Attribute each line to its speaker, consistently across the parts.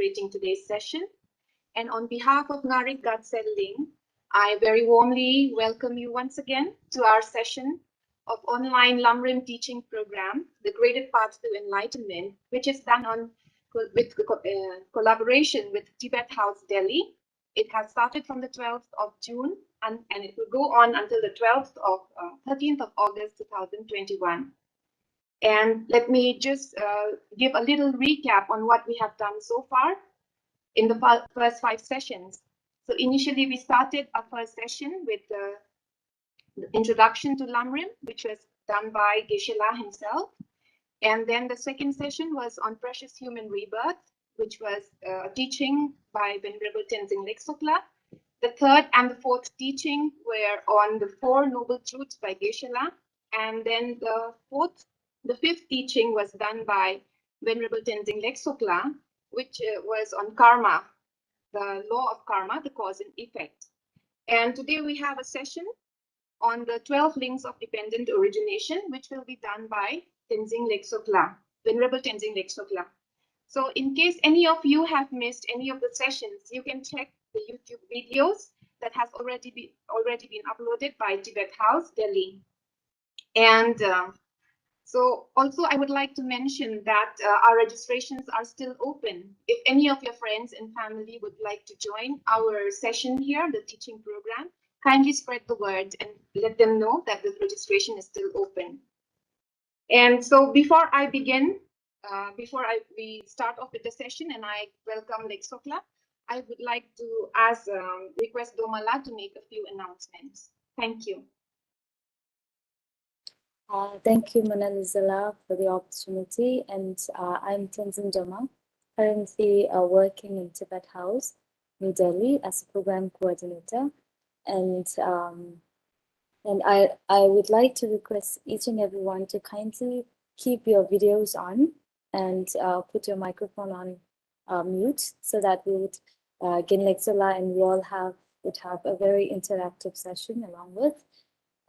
Speaker 1: moderating today's session. And on behalf of Ngarik Gatsel Ling, I very warmly welcome you once again to our session of online Lam Rim teaching program, The Graded Path to Enlightenment, which is done with collaboration with Tibet House Delhi. It has started from the 12th of June and it will go on until the 13th of August 2021. And let me just give a little recap on what we have done so far in the first 5 sessions. So initially we started our first session with the introduction to Lam Rim, which was done by Geshe-la himself. And then the second session was on precious human rebirth, which was a teaching by Venerable Tenzin Legtsok. The third and the fourth teaching were on the 4 noble truths by Geshe-la. And then the fifth teaching was done by Venerable Tenzin Legtsok, which was on karma, the law of karma, the cause and effect. And today we have a session on the 12 links of dependent origination, which will be done by Tenzin Legtsok, Venerable Tenzin Legtsok. So in case any of you have missed any of the sessions, you can check the YouTube videos that has already been uploaded by Tibet House Delhi. And so also I would like to mention that our registrations are still open. If any of your friends and family would like to join our session here, the teaching program, kindly spread the word and let them know that the registration is still open. And so before I begin, we start off with the session and I welcome Legtsok, I would like to request Domala to make a few announcements. Thank you.
Speaker 2: Thank you, Mona Lizala, for the opportunity. And I'm Tenzin Doma, currently working in Tibet House, New Delhi, as a program coordinator. And I would like to request each and everyone to kindly keep your videos on and put your microphone on mute so that we would gain Legtsok and we all would have a very interactive session along with.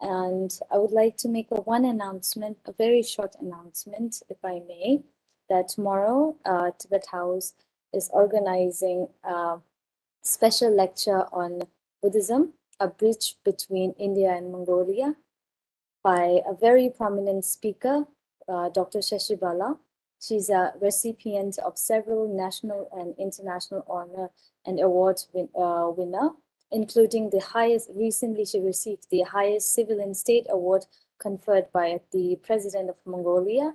Speaker 2: And I would like to make one announcement, a very short announcement, if I may, that tomorrow Tibet House is organizing a special lecture on Buddhism, a bridge between India and Mongolia, by a very prominent speaker, Dr. Shashibala. She's a recipient of several national and international honor and award winner, including the highest, recently she received the highest civil and state award conferred by the President of Mongolia.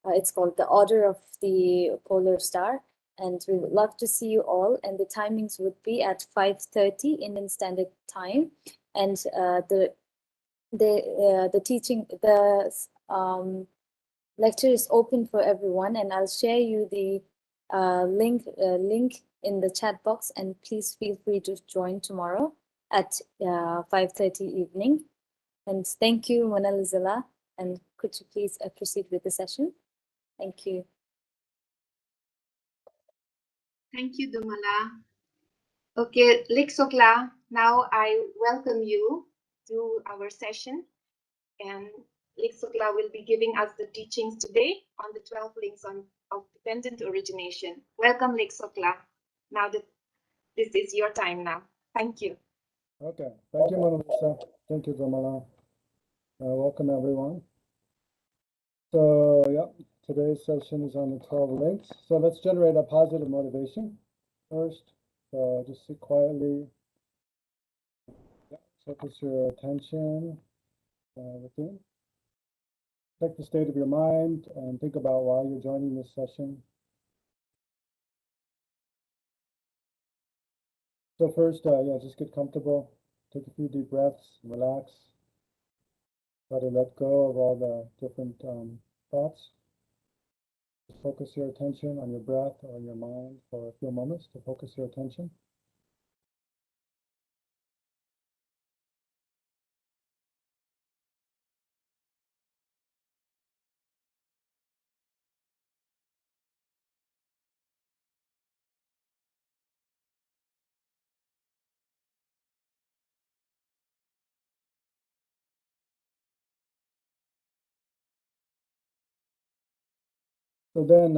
Speaker 2: It's called the Order of the Polar Star. And we would love to see you all. And the timings would be at 5:30 Indian Standard Time. And the lecture is open for everyone. And I'll share you the link in the chat box, and please feel free to join tomorrow at 5:30 evening. And thank you, Mona Lizala. And could you please proceed with the session? Thank you.
Speaker 1: Thank you, Domala. Okay, Legtsok, now I welcome you to our session. And Legtsok will be giving us the teachings today on the 12 links of dependent origination. Welcome, Legtsok. Now this is your time now. Thank you.
Speaker 3: Okay, thank you, Mona Lisa. Thank you, Domala. Welcome, everyone. So, yeah, today's session is on the 12 links. So let's generate a positive motivation first. So just sit quietly. Focus your attention within. Check the state of your mind and think about why you're joining this session. So first, just get comfortable. Take a few deep breaths, relax. Try to let go of all the different thoughts. Focus your attention on your breath or your mind for a few moments to focus your attention. So then,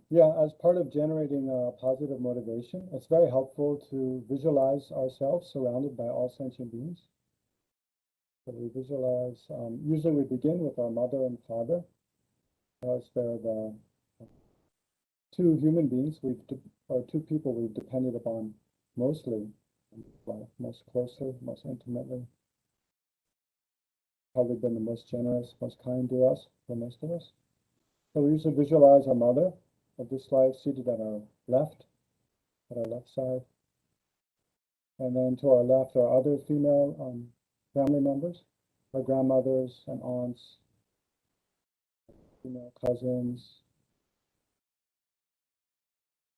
Speaker 3: yeah, as part of generating positive motivation, it's very helpful to visualize ourselves surrounded by all sentient beings. So we visualize, usually we begin with our mother and father, as they're the two human beings or two people we've depended upon mostly in life, most closely, most intimately, probably been the most generous, most kind to us, for most of us. So we usually visualize our mother of this life seated at our left side. And then to our left are other female family members, our grandmothers and aunts, female cousins,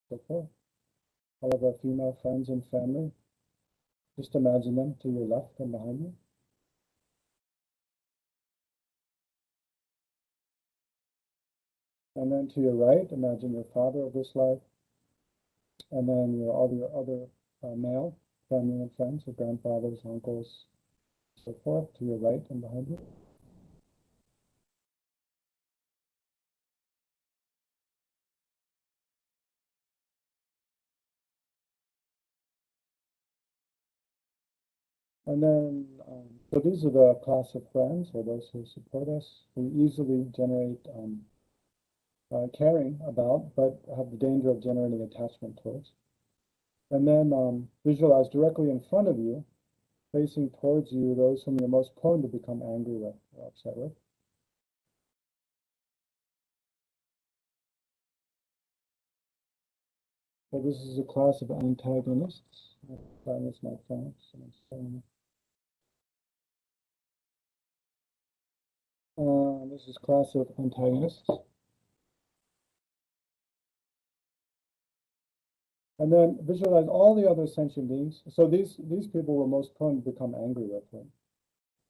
Speaker 3: so forth. All of our female friends and family. Just imagine them to your left and behind you. And then to your right, imagine your father of this life. And then all your other male family and friends, your grandfathers, uncles, so forth, to your right and behind you. And then, so these are the class of friends, or those who support us, who easily generate caring about, but have the danger of generating attachment towards. And then visualize directly in front of you, facing towards you, those whom you're most prone to become angry with or upset with. So this is a class of antagonists. Silence my phone. This is class of antagonists. And then visualize all the other sentient beings. So these people were most prone to become angry with them.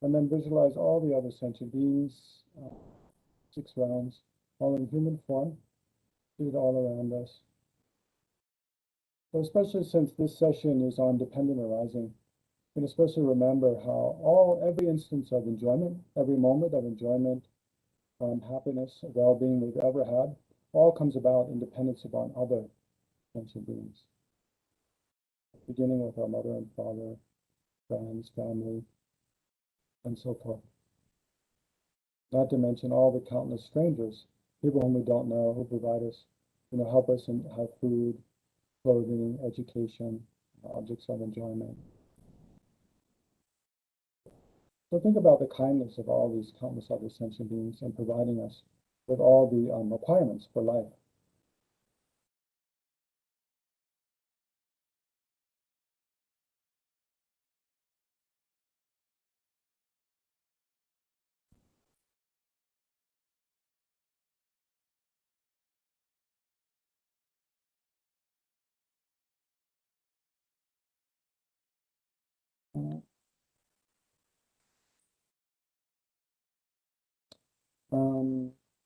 Speaker 3: And then visualize all the other sentient beings, 6 rounds, all in human form, seated all around us. So especially since this session is on dependent arising, and especially remember how every instance of enjoyment, every moment of enjoyment, happiness, well-being we've ever had, all comes about in dependence upon other sentient beings, beginning with our mother and father, friends, family, and so forth. Not to mention all the countless strangers, people whom we don't know, who provide us, help us and have food, clothing, education, objects of enjoyment. So think about the kindness of all these countless other sentient beings in providing us with all the requirements for life.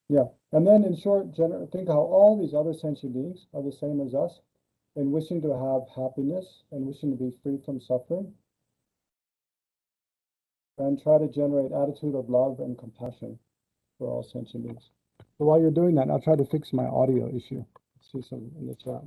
Speaker 3: Yeah, and then in short, think how all these other sentient beings are the same as us in wishing to have happiness and wishing to be free from suffering, and try to generate attitude of love and compassion for all sentient beings. So while you're doing that, I'll try to fix my audio issue. See some in the chat.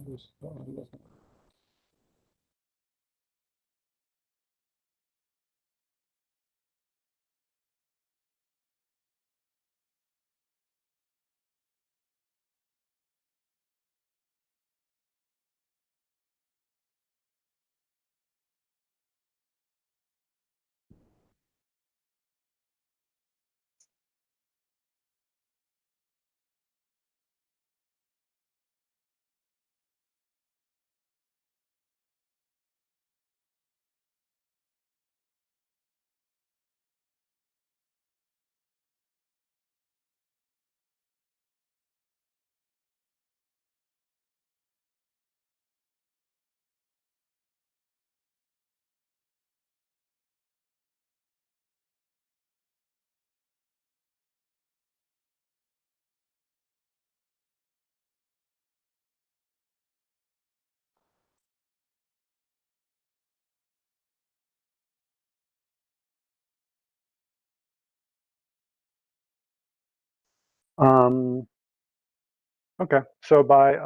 Speaker 3: Okay, so by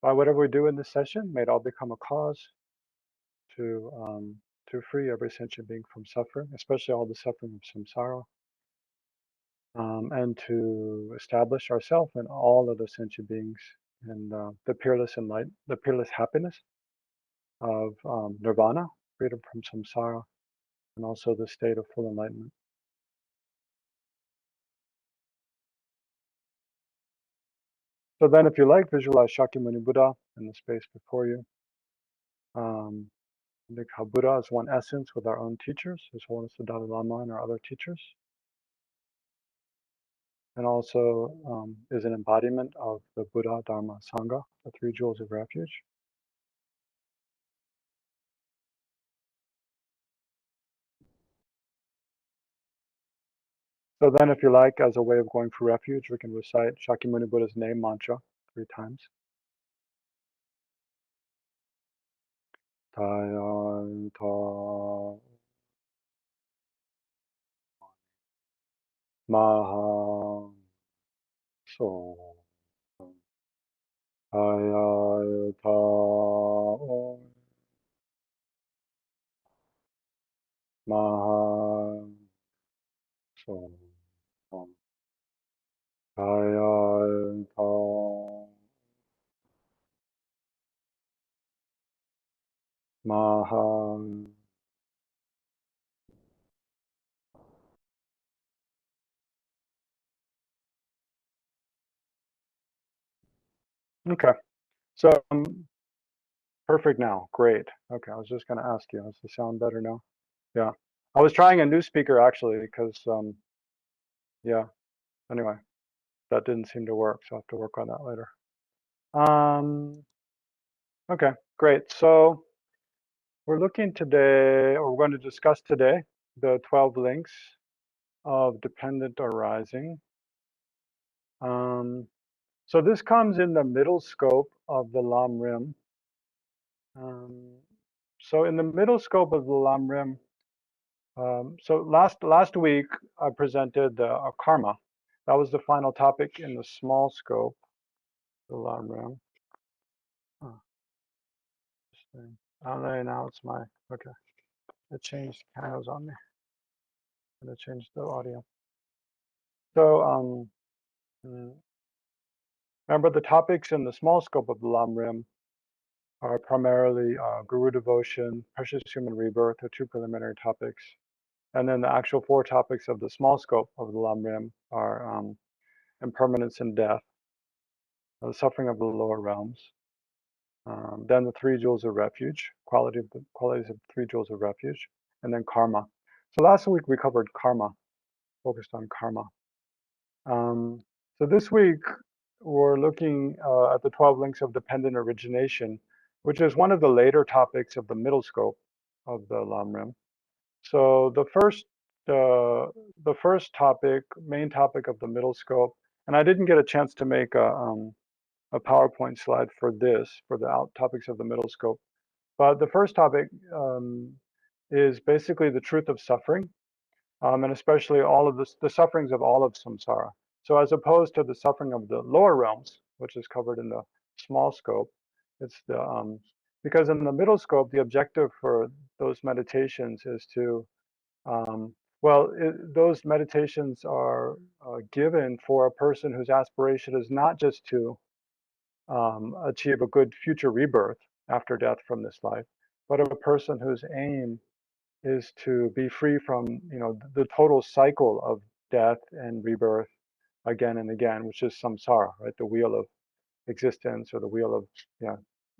Speaker 3: whatever we do in this session, may it all become a cause to free every sentient being from suffering, especially all the suffering of samsara, and to establish ourselves and all of the sentient beings in the peerless happiness of nirvana, freedom from samsara, and also the state of full enlightenment. So then, if you like, visualize Shakyamuni Buddha in the space before you. Think how Buddha is one essence with our own teachers, as well as the Dalai Lama and our other teachers, and also is an embodiment of the Buddha, Dharma, Sangha, the three jewels of refuge. So then, if you like, as a way of going for refuge, we can recite Shakyamuni Buddha's name mantra 3 times. Taya ta maha so taya ta maha so taya ta maha. Okay, so perfect now. Great. Okay, I was just going to ask you, does the sound better now? Yeah. I was trying a new speaker actually because, yeah, anyway, that didn't seem to work, so I'll have to work on that later. Okay, great. So we're looking today, or we're going to discuss today, the 12 links of dependent arising. So this comes in the middle scope of the Lam Rim. So in the middle scope of the Lam Rim, so last week I presented karma. That was the final topic in the small scope, the Lam Rim. Now it's my, okay. It changed channels on me. I'm gonna change the audio. So remember the topics in the small scope of the Lam Rim are primarily guru devotion, precious human rebirth, the 2 preliminary topics. And then the actual 4 topics of the small scope of the Lam Rim are impermanence and death, the suffering of the lower realms, then the 3 jewels of refuge, qualities of 3 jewels of refuge, and then karma. So last week we covered karma, focused on karma. So this week we're looking at the 12 links of dependent origination, which is one of the later topics of the middle scope of the Lam Rim. So the first topic, main topic of the middle scope, and I didn't get a chance to make a PowerPoint slide for this, for the topics of the middle scope. But the first topic is basically the truth of suffering, and especially all of the sufferings of all of samsara. So as opposed to the suffering of the lower realms, which is covered in the small scope, it's the because in the middle scope, the objective for those meditations is to those meditations are given for a person whose aspiration is not just to achieve a good future rebirth after death from this life, but a person whose aim is to be free from, the total cycle of death and rebirth again and again, which is samsara, right? The wheel of existence, or the wheel of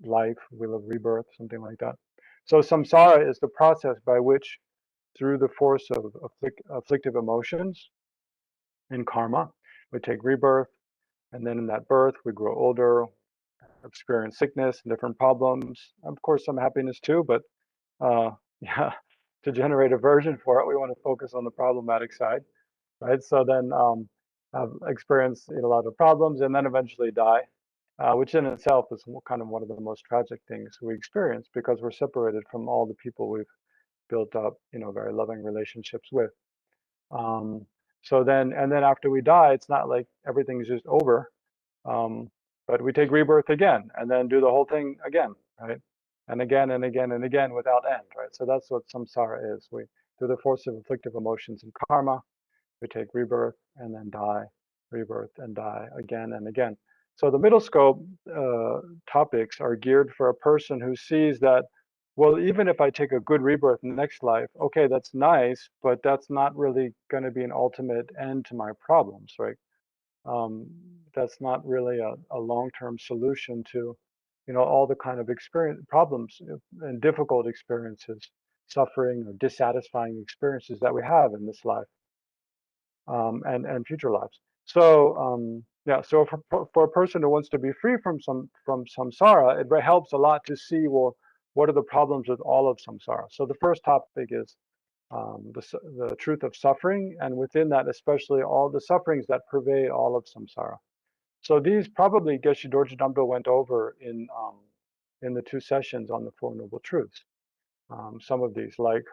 Speaker 3: life, wheel of rebirth, something like that. So samsara is the process by which, through the force of afflictive emotions and karma, we take rebirth, and then in that birth we grow older, experience sickness and different problems, of course some happiness too, but yeah, to generate aversion for it, we want to focus on the problematic side, right? So then have experienced a lot of problems and then eventually die, which in itself is kind of one of the most tragic things we experience, because we're separated from all the people we've built up, very loving relationships with. So then after we die, it's not like everything's just over. But we take rebirth again, and then do the whole thing again, right? And again and again and again without end, right? So that's what samsara is. We, through the force of afflictive emotions and karma, we take rebirth and then die, rebirth and die again and again. So the middle scope topics are geared for a person who sees that, well, even if I take a good rebirth in the next life, okay, that's nice, but that's not really going to be an ultimate end to my problems, right? That's not really a long-term solution to, all the kind of experience problems and difficult experiences, suffering or dissatisfying experiences that we have in this life and future lives. So yeah, so for a person who wants to be free from samsara, it helps a lot to see, well, what are the problems with all of samsara? So the first topic is the truth of suffering, and within that, especially all the sufferings that pervade all of samsara. So these probably Geshe Dorje Damdo went over in the 2 sessions on the Four Noble Truths. Some of these, like,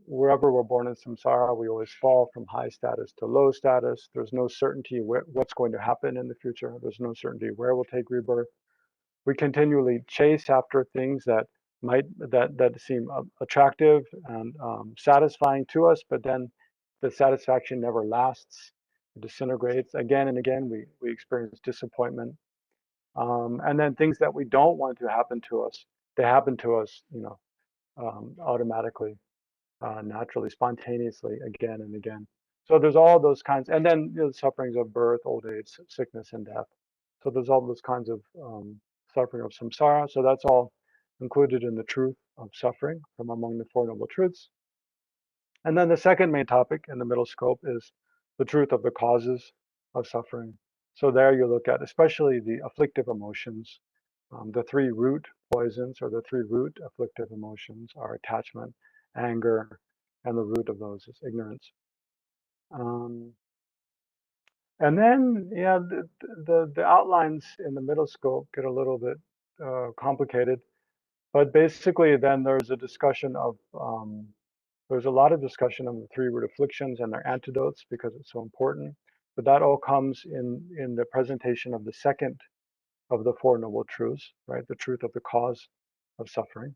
Speaker 3: wherever we're born in samsara, we always fall from high status to low status. There's no certainty what's going to happen in the future. There's no certainty where we'll take rebirth. We continually chase after things that seem attractive and satisfying to us, but then the satisfaction never lasts. It disintegrates again and again. We experience disappointment, and then things that we don't want to happen to us, they happen to us, automatically, naturally, spontaneously, again and again. So there's all those kinds, and then the sufferings of birth, old age, sickness, and death. So there's all those kinds of suffering of samsara. So that's all included in the truth of suffering from among the Four Noble Truths. And then the second main topic in the middle scope is the truth of the causes of suffering. So there you look at especially the afflictive emotions. The 3 root poisons, or the 3 root afflictive emotions, are attachment, anger, and the root of those is ignorance. And then, yeah, the outlines in the middle scope get a little bit complicated, but basically then there's a discussion of, there's a lot of discussion of the 3 root afflictions and their antidotes because it's so important, but that all comes in the presentation of the second of the Four Noble Truths, right? The truth of the cause of suffering.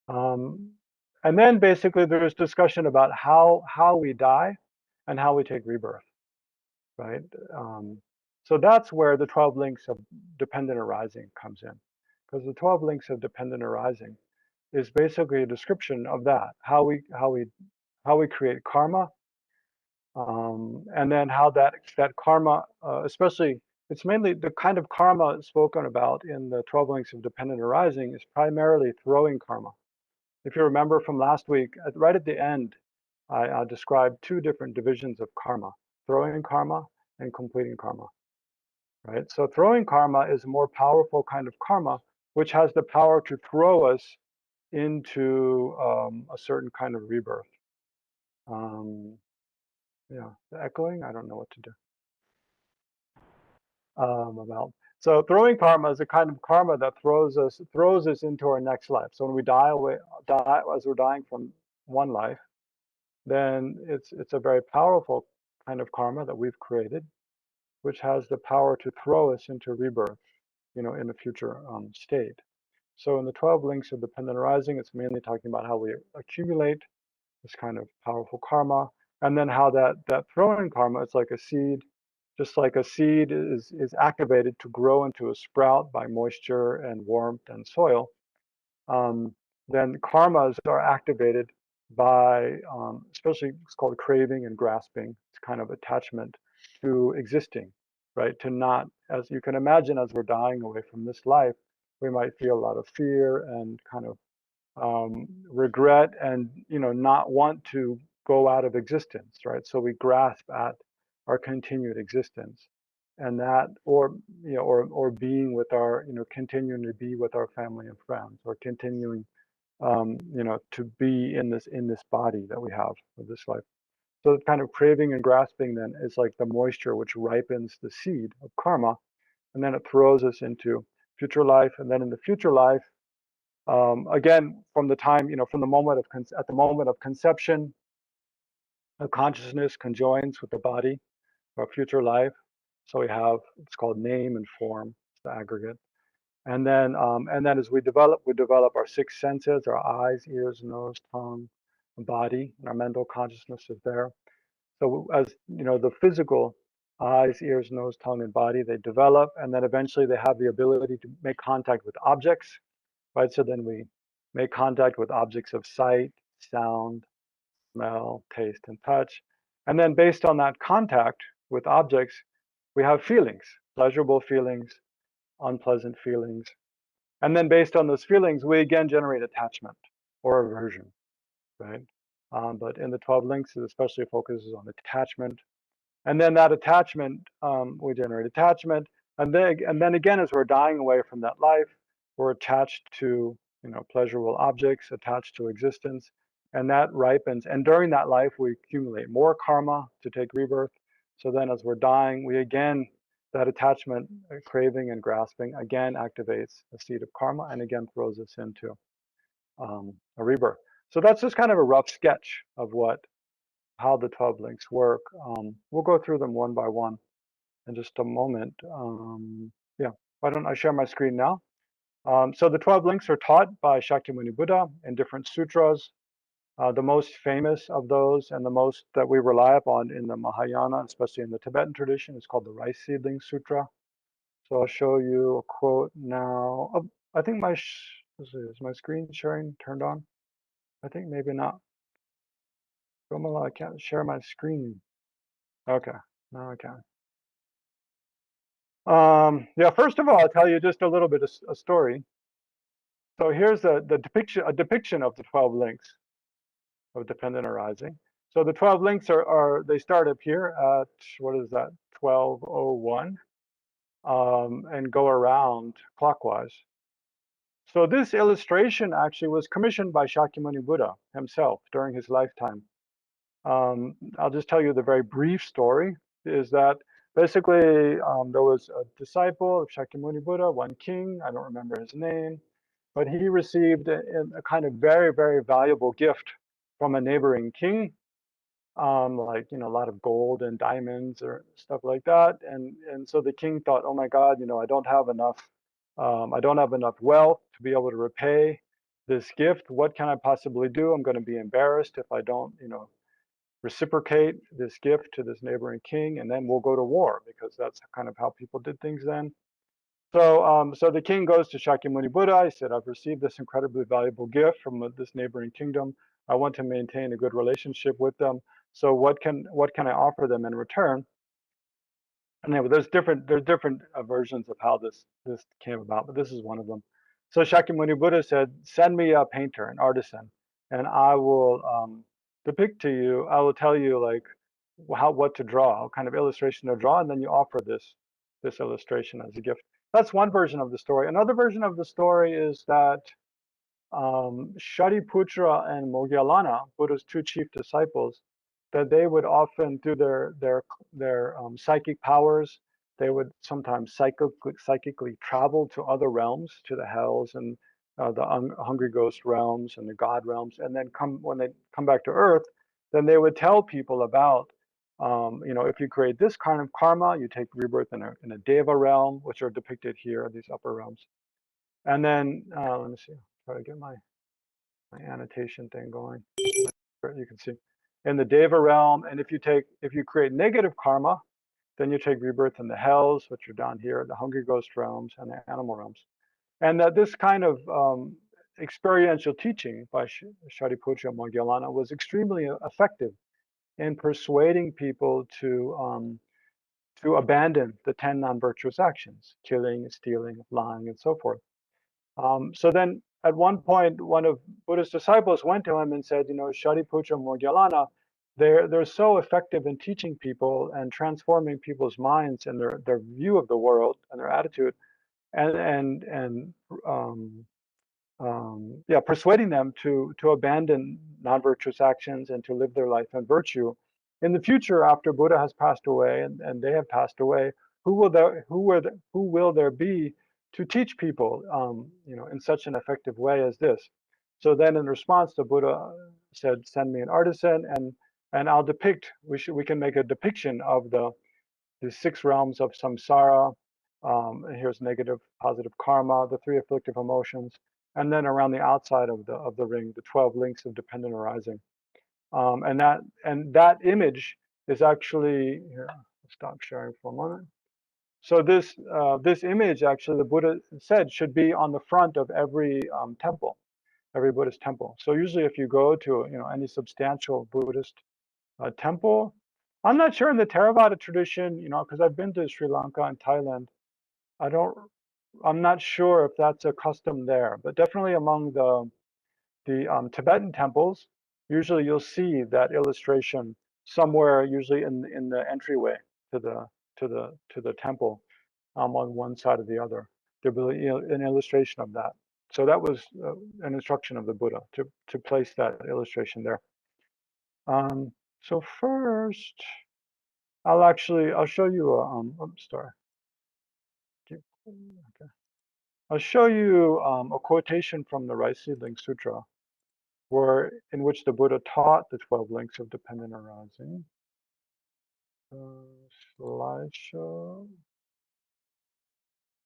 Speaker 3: And then basically there's discussion about how we die and how we take rebirth, right? So that's where the 12 links of dependent arising comes in, because the 12 links of dependent arising is basically a description of that, how we create karma, and then how that karma, especially, it's mainly the kind of karma spoken about in the 12 links of dependent arising is primarily throwing karma. If you remember from last week, right at the end, I described 2 different divisions of karma: throwing karma and completing karma. Right? So throwing karma is a more powerful kind of karma, which has the power to throw us into a certain kind of rebirth. Yeah, the echoing, I don't know what to do about. So throwing karma is a kind of karma that throws us into our next life. So when we die as we're dying from one life, then it's a very powerful kind of karma that we've created, which has the power to throw us into rebirth, in a future state. So in the 12 links of dependent arising, it's mainly talking about how we accumulate this kind of powerful karma, and then how that throwing karma, it's like a seed. Just like a seed is activated to grow into a sprout by moisture and warmth and soil, then karmas are activated by, especially it's called craving and grasping. It's kind of attachment to existing, right? To not, as you can imagine, as we're dying away from this life, we might feel a lot of fear and kind of regret and, not want to go out of existence, right? So we grasp at our continued existence, and that, or being with our, continuing to be with our family and friends, or continuing, to be in this body that we have of this life. So kind of craving and grasping then is like the moisture which ripens the seed of karma, and then it throws us into future life, and then in the future life, again, from the time, from the moment of at the moment of conception, a consciousness conjoins with the body, or future life. So we have, it's called name and form, it's the aggregate. And then as we develop our six senses, our eyes, ears, nose, tongue, body, and our mental consciousness is there. So as you know, the physical eyes, ears, nose, tongue, and body, they develop, and then eventually they have the ability to make contact with objects, right? So then we make contact with objects of sight, sound, smell, taste, and touch. And then based on that contact with objects, we have feelings, pleasurable feelings, unpleasant feelings. And then based on those feelings, we again generate attachment or aversion, right? But in the 12 links, it especially focuses on attachment. And then that attachment, we generate attachment. And then again, as we're dying away from that life, we're attached to, pleasurable objects, attached to existence, and that ripens. And during that life, we accumulate more karma to take rebirth. So then as we're dying, we again, that attachment, craving and grasping again activates a seed of karma and again throws us into a rebirth. So that's just kind of a rough sketch of how the 12 links work. We'll go through them one by one in just a moment. Yeah, why don't I share my screen now? So the 12 links are taught by Shakyamuni Buddha in different sutras. The most famous of those and the most that we rely upon in the Mahayana, especially in the Tibetan tradition, is called the Rice Seedling Sutra. So I'll show you a quote now. Oh, I think is my screen sharing turned on? I think maybe not. Gomala, I can't share my screen. Okay, now I can. Yeah, first of all, I'll tell you just a little bit of a story. So here's a depiction of the 12 links of dependent arising. So the 12 links they start up here at, what is that, 1201, and go around clockwise. So this illustration actually was commissioned by Shakyamuni Buddha himself during his lifetime. I'll just tell you the very brief story, is that basically there was a disciple of Shakyamuni Buddha, one king, I don't remember his name, but he received a kind of very, very valuable gift from a neighboring king, like, a lot of gold and diamonds or stuff like that. And so the king thought, oh my God, I don't have enough wealth to be able to repay this gift. What can I possibly do? I'm going to be embarrassed if I don't, reciprocate this gift to this neighboring king, and then we'll go to war, because that's kind of how people did things then. So the king goes to Shakyamuni Buddha. He said, I've received this incredibly valuable gift from this neighboring kingdom. I want to maintain a good relationship with them. So what can I offer them in return? And anyway, there's different versions of how this came about, but this is one of them. So Shakyamuni Buddha said, send me a painter, an artisan, and I will depict to you, I will tell you like what to draw, what kind of illustration to draw, and then you offer this illustration as a gift. That's one version of the story. Another version of the story is that Shariputra and Moggallana, Buddha's two chief disciples, that they would often, through their psychic powers, they would sometimes psychically travel to other realms, to the hells and the hungry ghost realms and the god realms, and then when they come back to earth, then they would tell people about, if you create this kind of karma, you take rebirth in a deva realm, which are depicted here, these upper realms. And then let me see, try to get my annotation thing going. You can see in the deva realm, and if you create negative karma, then you take rebirth in the hells, which are down here, the hungry ghost realms and the animal realms. And that this kind of experiential teaching by Shariputra and Moggallana was extremely effective in persuading people to abandon the 10 non-virtuous actions, killing, stealing, lying, and so forth. So then at one point, one of Buddha's disciples went to him and said, Shariputra and Moggallana, they're so effective in teaching people and transforming people's minds and their view of the world and their attitude, and persuading them to abandon non-virtuous actions and to live their life in virtue. In the future, after Buddha has passed away and they have passed away, who will there be to teach people, in such an effective way as this? So then, in response, the Buddha said, "Send me an artisan, and I'll depict. We can make a depiction of the 6 realms of samsara. And here's negative, positive karma, the 3 afflictive emotions, and then around the outside of the ring, the 12 links of dependent arising. And that image is actually here. I'll stop sharing for a moment. So this image, actually, the Buddha said, should be on the front of every temple, every Buddhist temple. So usually, if you go to any substantial Buddhist temple, I'm not sure in the Theravada tradition, because I've been to Sri Lanka and Thailand. I'm not sure if that's a custom there, but definitely among the Tibetan temples, usually you'll see that illustration somewhere, usually in the entryway to the temple, on one side or the other. There'll be an illustration of that. So that was an instruction of the Buddha to place that illustration there. So first, I'll show you oops, sorry. Okay. I'll show you a quotation from the Rice Seedling Sutra, in which the Buddha taught the 12 links of dependent arising. Slideshow.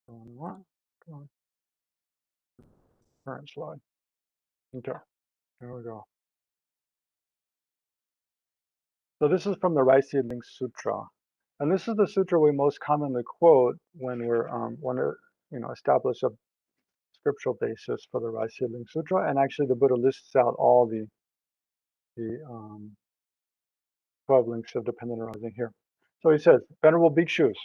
Speaker 3: Go on. Current slide. Okay, there we go. So this is from the Rice Seedling Sutra, and this is the sutra we most commonly quote when we're want to establish a scriptural basis for the Rice Seedling Sutra. And actually, the Buddha lists out all the 12 links of dependent arising here. So he says, Venerable Bhikshus,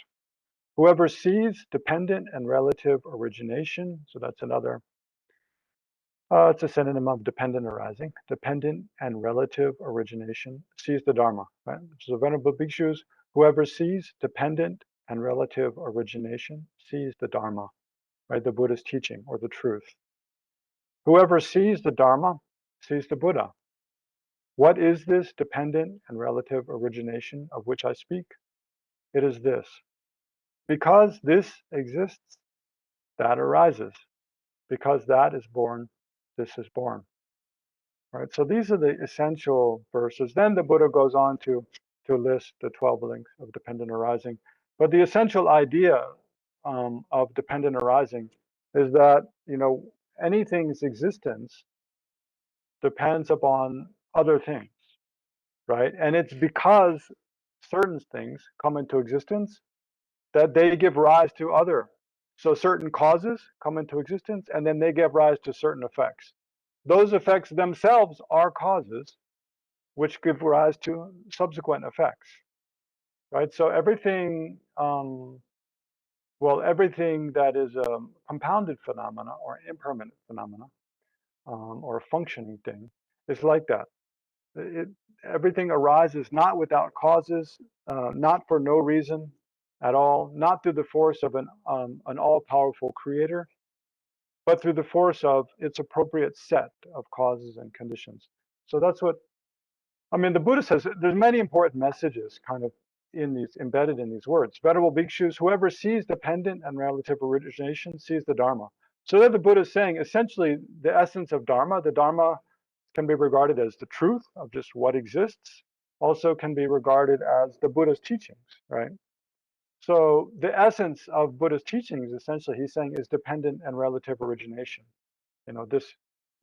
Speaker 3: whoever sees dependent and relative origination, so that's another, it's a synonym of dependent arising, dependent and relative origination, sees the Dharma, right? So Venerable Bhikshus, whoever sees dependent and relative origination, sees the Dharma, right? The Buddha's teaching or the truth. Whoever sees the Dharma, sees the Buddha. What is this dependent and relative origination of which I speak? It is this. Because this exists, that arises. Because that is born, this is born. Right? So these are the essential verses. Then the Buddha goes on to list the 12 links of dependent arising. But the essential idea of dependent arising is that anything's existence depends upon other things, right? And it's because certain things come into existence that they give rise to other. So certain causes come into existence, and then they give rise to certain effects. Those effects themselves are causes, which give rise to subsequent effects, right? So everything, everything that is a compounded phenomena or impermanent phenomena or a functioning thing is like that. Everything arises not without causes, not for no reason at all, not through the force of an all-powerful creator, but through the force of its appropriate set of causes and conditions. So that's what, the Buddha says. There's many important messages kind of embedded in these words. Venerable Bhikshus, whoever sees dependent and relative origination sees the Dharma. So that the Buddha is saying, essentially, the essence of Dharma, the Dharma can be regarded as the truth of just what exists, also can be regarded as the Buddha's teachings, right? So the essence of Buddha's teachings, essentially, he's saying, is dependent and relative origination.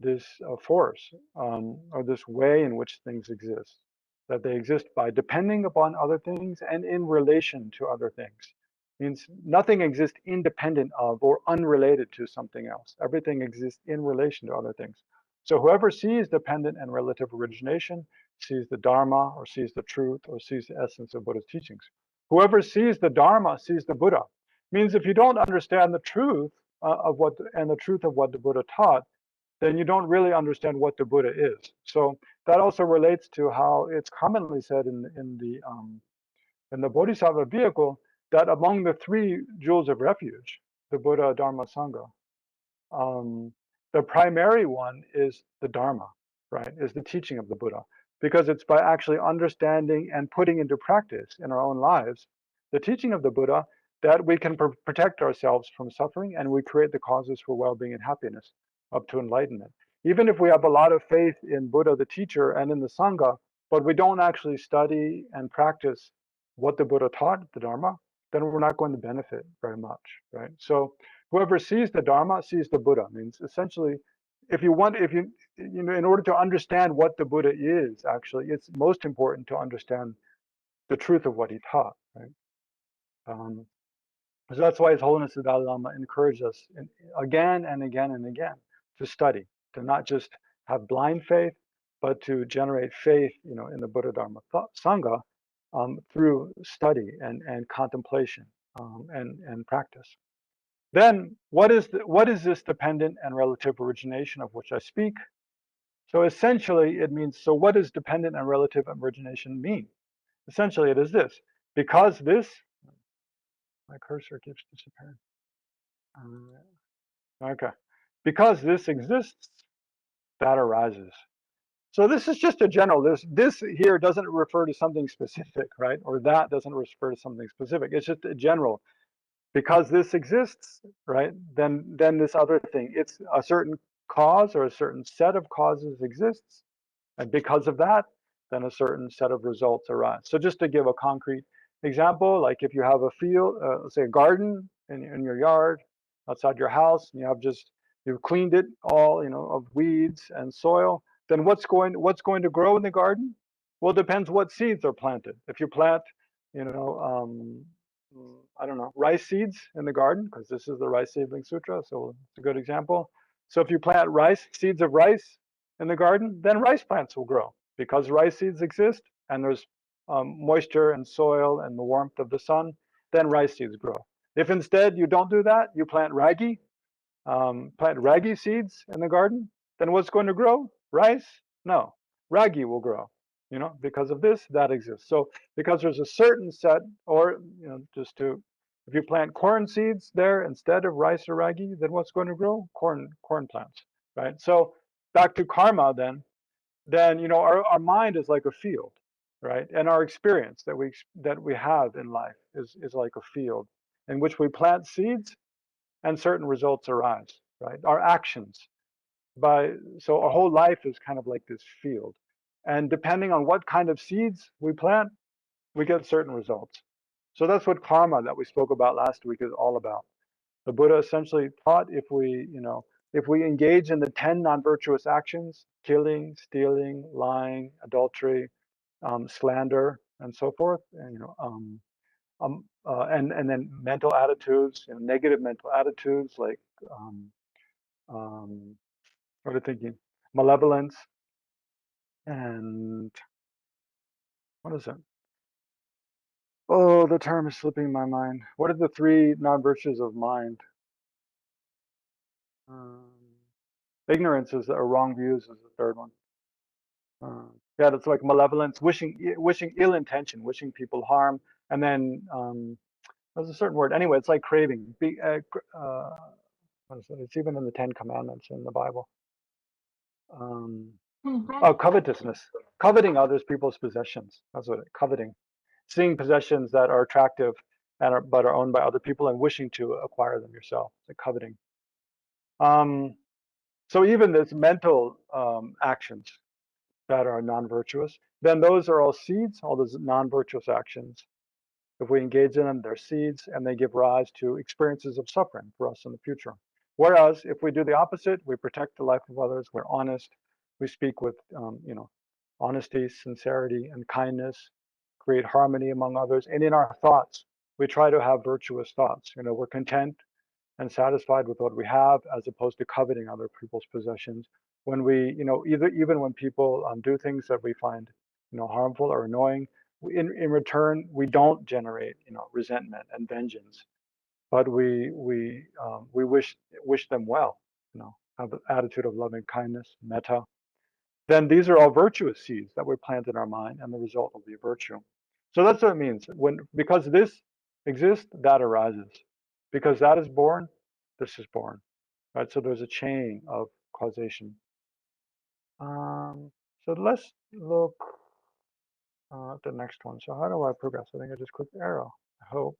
Speaker 3: This force or this way in which things exist, that they exist by depending upon other things and in relation to other things. Means nothing exists independent of or unrelated to something else. Everything exists in relation to other things. So whoever sees dependent and relative origination sees the Dharma, or sees the truth, or sees the essence of Buddha's teachings. Whoever sees the Dharma sees the Buddha. Means if you don't understand the truth the truth of what the Buddha taught, then you don't really understand what the Buddha is. So that also relates to how it's commonly said in the Bodhisattva vehicle that among the 3 jewels of refuge, the Buddha, Dharma, Sangha, the primary one is the Dharma, right? Is the teaching of the Buddha, because it's by actually understanding and putting into practice in our own lives the teaching of the Buddha that we can protect ourselves from suffering, and we create the causes for well-being and happiness up to enlightenment. Even if we have a lot of faith in Buddha, the teacher, and in the Sangha, but we don't actually study and practice what the Buddha taught, the Dharma, then we're not going to benefit very much, right? So whoever sees the Dharma sees the Buddha. Means essentially, if you in order to understand what the Buddha is, actually, it's most important to understand the truth of what he taught, right? So that's why His Holiness the Dalai Lama encouraged us again and again and again to study, to not just have blind faith, but to generate faith, in the Buddha Dharma Sangha through study and contemplation and practice. Then, what is this dependent and relative origination of which I speak? So essentially, it means, so what does dependent and relative origination mean? Essentially, it is this: because this, my cursor keeps disappearing. Okay, because this exists, that arises. So this is just a general. This here doesn't refer to something specific, right? Or that doesn't refer to something specific. It's just a general. Because this exists, right? Then this other thing, it's a certain cause or a certain set of causes exists, and because of that, then a certain set of results arise. So just to give a concrete example, like if you have a field, let's say a garden in your yard, outside your house, and you've cleaned it all, of weeds and soil, then what's going to grow in the garden? Well, it depends what seeds are planted. If you plant, I don't know, rice seeds in the garden, because this is the Rice Seedling Sutra, so it's a good example. So if you plant seeds of rice in the garden, then rice plants will grow because rice seeds exist and there's moisture and soil and the warmth of the sun, then rice seeds grow. If instead you don't do that, you plant ragi seeds in the garden, then what's going to grow? Rice? No, ragi will grow, because of this, that exists. So because there's a certain set, or, if you plant corn seeds there instead of rice or ragi, then what's going to grow? Corn plants, right? So back to karma then, our mind is like a field, right? And our experience that we have in life is like a field in which we plant seeds and certain results arise, right? Our actions. So our whole life is kind of like this field. And depending on what kind of seeds we plant, we get certain results. So that's what karma that we spoke about last week is all about. The Buddha essentially taught if we engage in the 10 non-virtuous actions, killing, stealing, lying, adultery, slander, and so forth, and then mental attitudes, negative mental attitudes like what are you thinking? Malevolence and what is it? Oh, the term is slipping my mind. What are the 3 non-virtues of mind? Ignorance is or wrong views is the 3rd one. Yeah, that's like malevolence, wishing ill intention, wishing people harm, and then there's a certain word. Anyway, it's like craving. What is it? It's even in the 10 Commandments in the Bible. Covetousness, coveting others people's possessions. That's what coveting, seeing possessions that are attractive but are owned by other people and wishing to acquire them yourself. It's like coveting. So even this mental actions that are non-virtuous, then those are all seeds. All those non-virtuous actions, if we engage in them, they're seeds, and they give rise to experiences of suffering for us in the future. Whereas if we do the opposite, we protect the life of others, we're honest, we speak with honesty, sincerity, and kindness, create harmony among others, and in our thoughts, we try to have virtuous thoughts. We're content and satisfied with what we have, as opposed to coveting other people's possessions. When we, even when people do things that we find, harmful or annoying, in return, we don't generate, resentment and vengeance, but we wish them well, have an attitude of loving kindness, metta. Then these are all virtuous seeds that we plant in our mind, and the result will be virtue. So that's what it means. Because this exists, that arises. Because that is born, this is born. Right? So there's a chain of causation. So let's look at the next one. So how do I progress? I think I just click the arrow. I hope.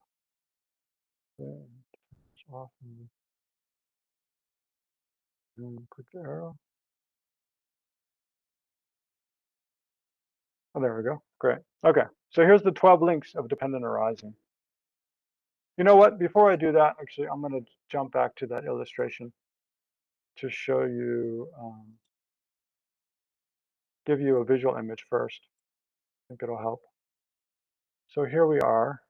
Speaker 3: It's awesome. Click the arrow. Oh, there we go. Great. Okay. So here's the 12 links of dependent arising. You know what? Before I do that, actually, I'm going to jump back to that illustration to show you, give you a visual image first. I think it'll help. So here we are.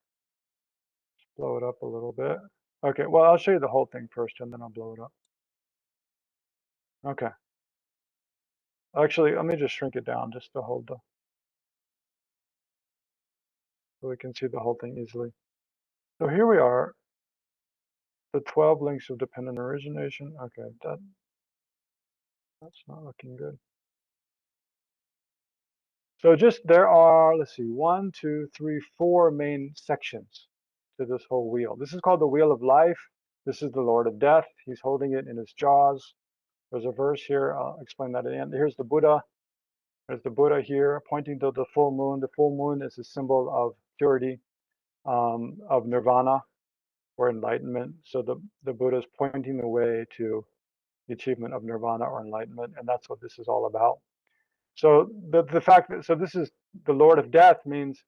Speaker 3: Blow it up a little bit. Okay, well, I'll show you the whole thing first, and then I'll blow it up. Okay. Actually, let me just shrink it down just to hold so we can see the whole thing easily. So here we are, the 12 links of dependent origination. Okay, that's not looking good. So just there are, let's see, 1, 2, 3, 4 main sections to this whole wheel. This is called the wheel of life. This is the Lord of Death. He's holding it in his jaws. There's a verse here. I'll explain that at the end. Here's the Buddha. There's the Buddha here pointing to the full moon. The full moon is a symbol of purity, of nirvana or enlightenment. So the Buddha is pointing the way to the achievement of nirvana or enlightenment, and that's what this is all about. So the fact that, so this is the Lord of Death means,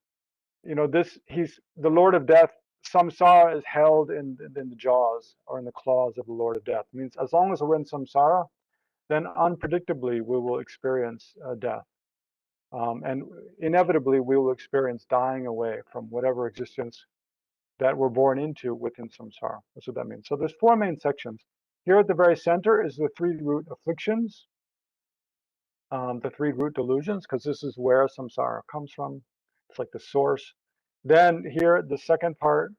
Speaker 3: you know, he's the Lord of Death. Samsara is held in the jaws or in the claws of the Lord of Death. It means as long as we're in samsara, then unpredictably we will experience death. And inevitably we will experience dying away from whatever existence that we're born into within samsara. That's what that means. So there's 4 main sections. Here at the very center is the 3 root afflictions, the 3 root delusions, because this is where samsara comes from. It's like the source. Then here, the second part,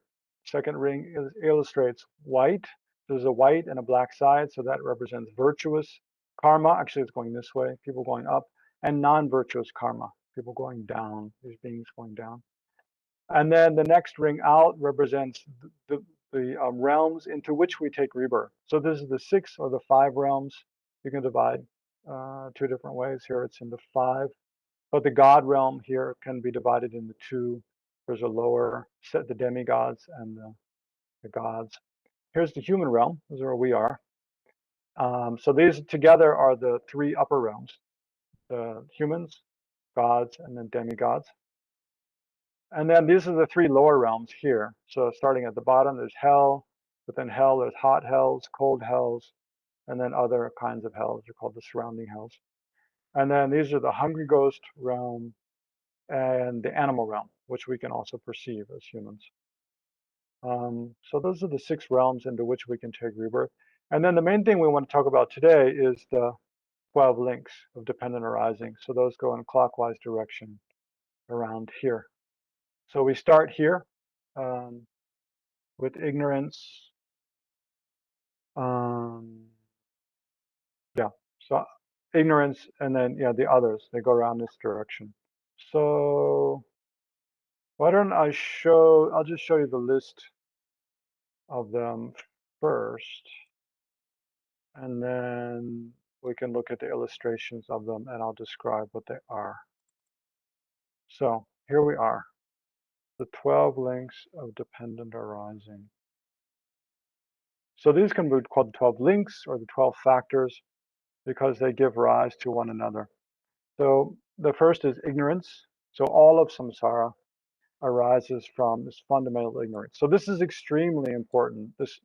Speaker 3: second ring illustrates white. There's a white and a black side, so that represents virtuous karma. Actually, it's going this way, people going up, and non-virtuous karma, people going down, these beings going down. And then the next ring out represents the realms into which we take rebirth. So this is the 6 or the 5 realms. You can divide 2 different ways. Here it's in the 5, but the God realm here can be divided into 2. There's a lower set, the demigods and the gods. Here's the human realm. This is where we are. So these together are the 3 upper realms: the humans, gods, and then demigods. And then these are the 3 lower realms here. So starting at the bottom, there's hell. Within hell, there's hot hells, cold hells, and then other kinds of hells. They're called the surrounding hells. And then these are the hungry ghost realm and the animal realm, which we can also perceive as humans. So those are the 6 realms into which we can take rebirth. And then the main thing we want to talk about today is the 12 links of dependent arising. So those go in a clockwise direction around here. So we start here with ignorance. Yeah, so ignorance, and then the others, they go around this direction. So why don't I'll just show you the list of them first, and then we can look at the illustrations of them and I'll describe what they are. So here we are, the 12 links of dependent arising. So these can be called the 12 links or the 12 factors because they give rise to one another. So the first is ignorance. So all of samsara arises from this fundamental ignorance. So this is extremely important. This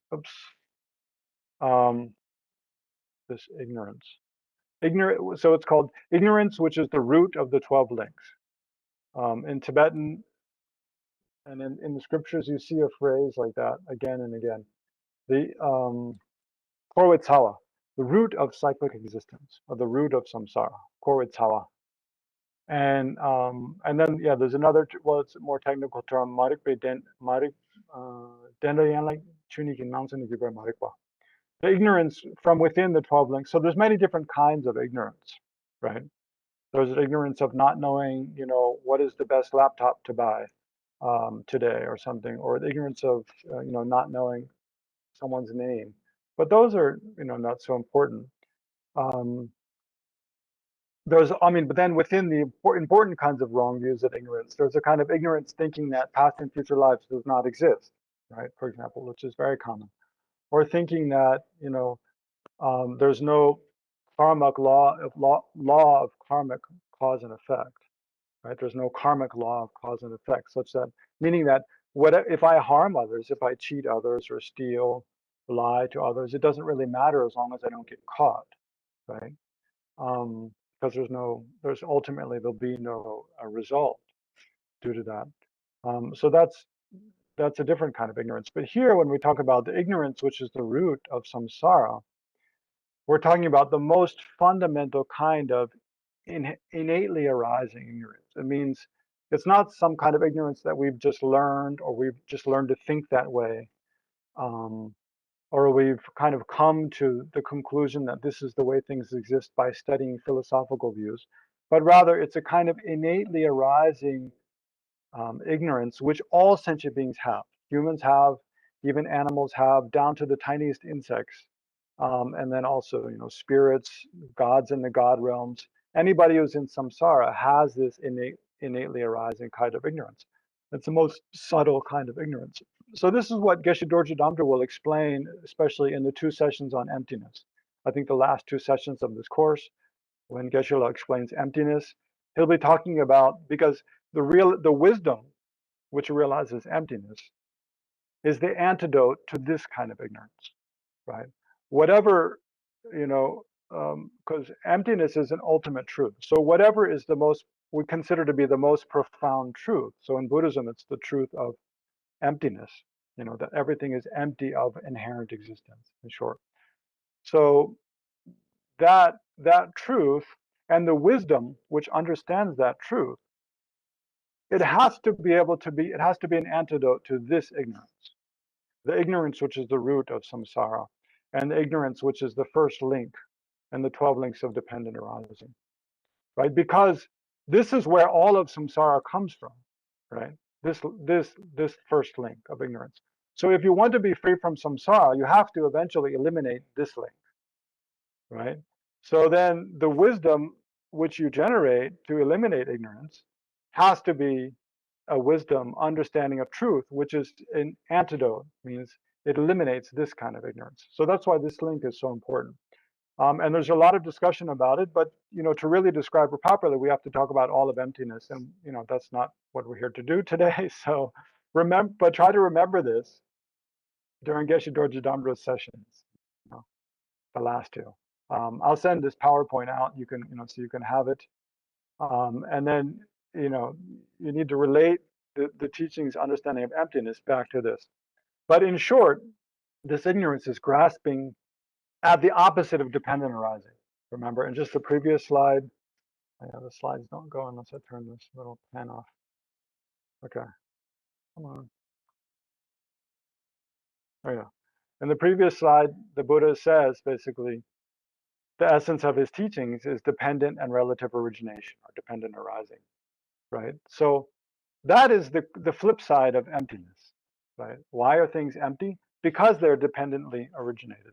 Speaker 3: ignorance. So it's called ignorance, which is the root of the 12 links. In Tibetan and in the scriptures, you see a phrase like that again and again. The Korwitsawa, the root of cyclic existence, or the root of samsara, Korwitsawa. And then there's another, well, it's a more technical term, the ignorance from within the 12 links. So there's many different kinds of ignorance, right? There's ignorance of not knowing, what is the best laptop to buy today or something, or the ignorance of, not knowing someone's name. But those are, not so important. But then within the important kinds of wrong views of ignorance, there's a kind of ignorance thinking that past and future lives does not exist, right? For example, which is very common. Or thinking that, there's no karmic law of karmic cause and effect, right? There's no karmic law of cause and effect, such that, meaning that if I harm others, if I cheat others or steal, lie to others, it doesn't really matter as long as I don't get caught, right? Because there's ultimately there'll be no result due to that. So that's a different kind of ignorance. But here, when we talk about the ignorance, which is the root of samsara, we're talking about the most fundamental kind of innately arising ignorance. It means it's not some kind of ignorance that we've just learned, or we've just learned to think that way, or we've kind of come to the conclusion that this is the way things exist by studying philosophical views, but rather it's a kind of innately arising ignorance which all sentient beings have. Humans have, even animals have, down to the tiniest insects, and then also, spirits, gods in the god realms. Anybody who's in samsara has this innately arising kind of ignorance. It's the most subtle kind of ignorance. So this is what Geshe Dorje Damdra will explain, especially in the 2 sessions on emptiness. I think the last 2 sessions of this course, when Geshe explains emptiness, he'll be talking about, because the wisdom which realizes emptiness is the antidote to this kind of ignorance, right? Whatever, because emptiness is an ultimate truth. So whatever is the most, we consider to be the most profound truth. So in Buddhism, it's the truth of emptiness, that everything is empty of inherent existence, in short. So that truth and the wisdom which understands that truth, it has to be an antidote to this ignorance. The ignorance which is the root of samsara, and the ignorance which is the first link in the 12 links of dependent arising, right? Because this is where all of samsara comes from, right? This first link of ignorance. So if you want to be free from samsara, you have to eventually eliminate this link, right? So then the wisdom which you generate to eliminate ignorance has to be a wisdom understanding of truth, which is an antidote, means it eliminates this kind of ignorance. So that's why this link is so important. And there's a lot of discussion about it, but to really describe it properly, we have to talk about all of emptiness, and that's not what we're here to do today. So but try to remember this during Geshe Dorje Damdra's sessions, the last 2. I'll send this PowerPoint out. You can, so you can have it, and then you need to relate the teaching's understanding of emptiness back to this. But in short, this ignorance is grasping at the opposite of dependent arising. Remember, in just the previous slide, the slides don't go unless I turn this little pen off. Okay, come on. There you go. In the previous slide, the Buddha says basically the essence of his teachings is dependent and relative origination, or dependent arising, right? So that is the flip side of emptiness, right? Why are things empty? Because they're dependently originated.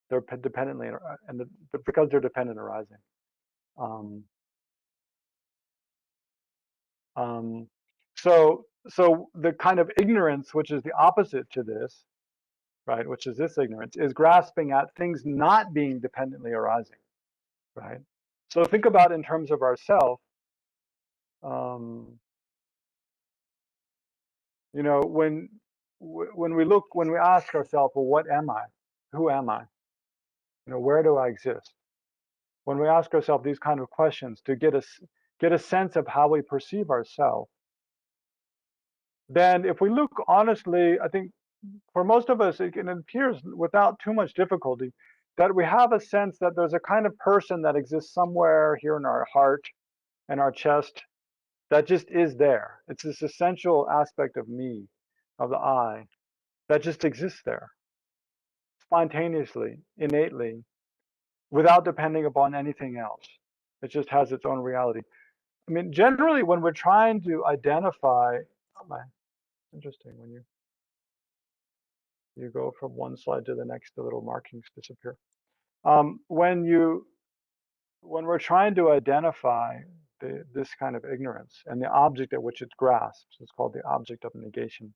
Speaker 3: They're dependently, because they're dependent arising. So the kind of ignorance which is the opposite to this, right, which is this ignorance, is grasping at things not being dependently arising, right? So think about in terms of ourself. When we ask ourselves, well, what am I? Who am I? Where do I exist? When we ask ourselves these kind of questions to get a sense of how we perceive ourselves, then if we look honestly, I think for most of us, it appears without too much difficulty that we have a sense that there's a kind of person that exists somewhere here in our heart and our chest that just is there. It's this essential aspect of me, of the I, that just exists there spontaneously, innately, without depending upon anything else. It just has its own reality. I mean, generally, when we're trying to identify, interesting, when you go from one slide to the next, the little markings disappear. When we're trying to identify this kind of ignorance and the object at which it grasps, it's called the object of negation.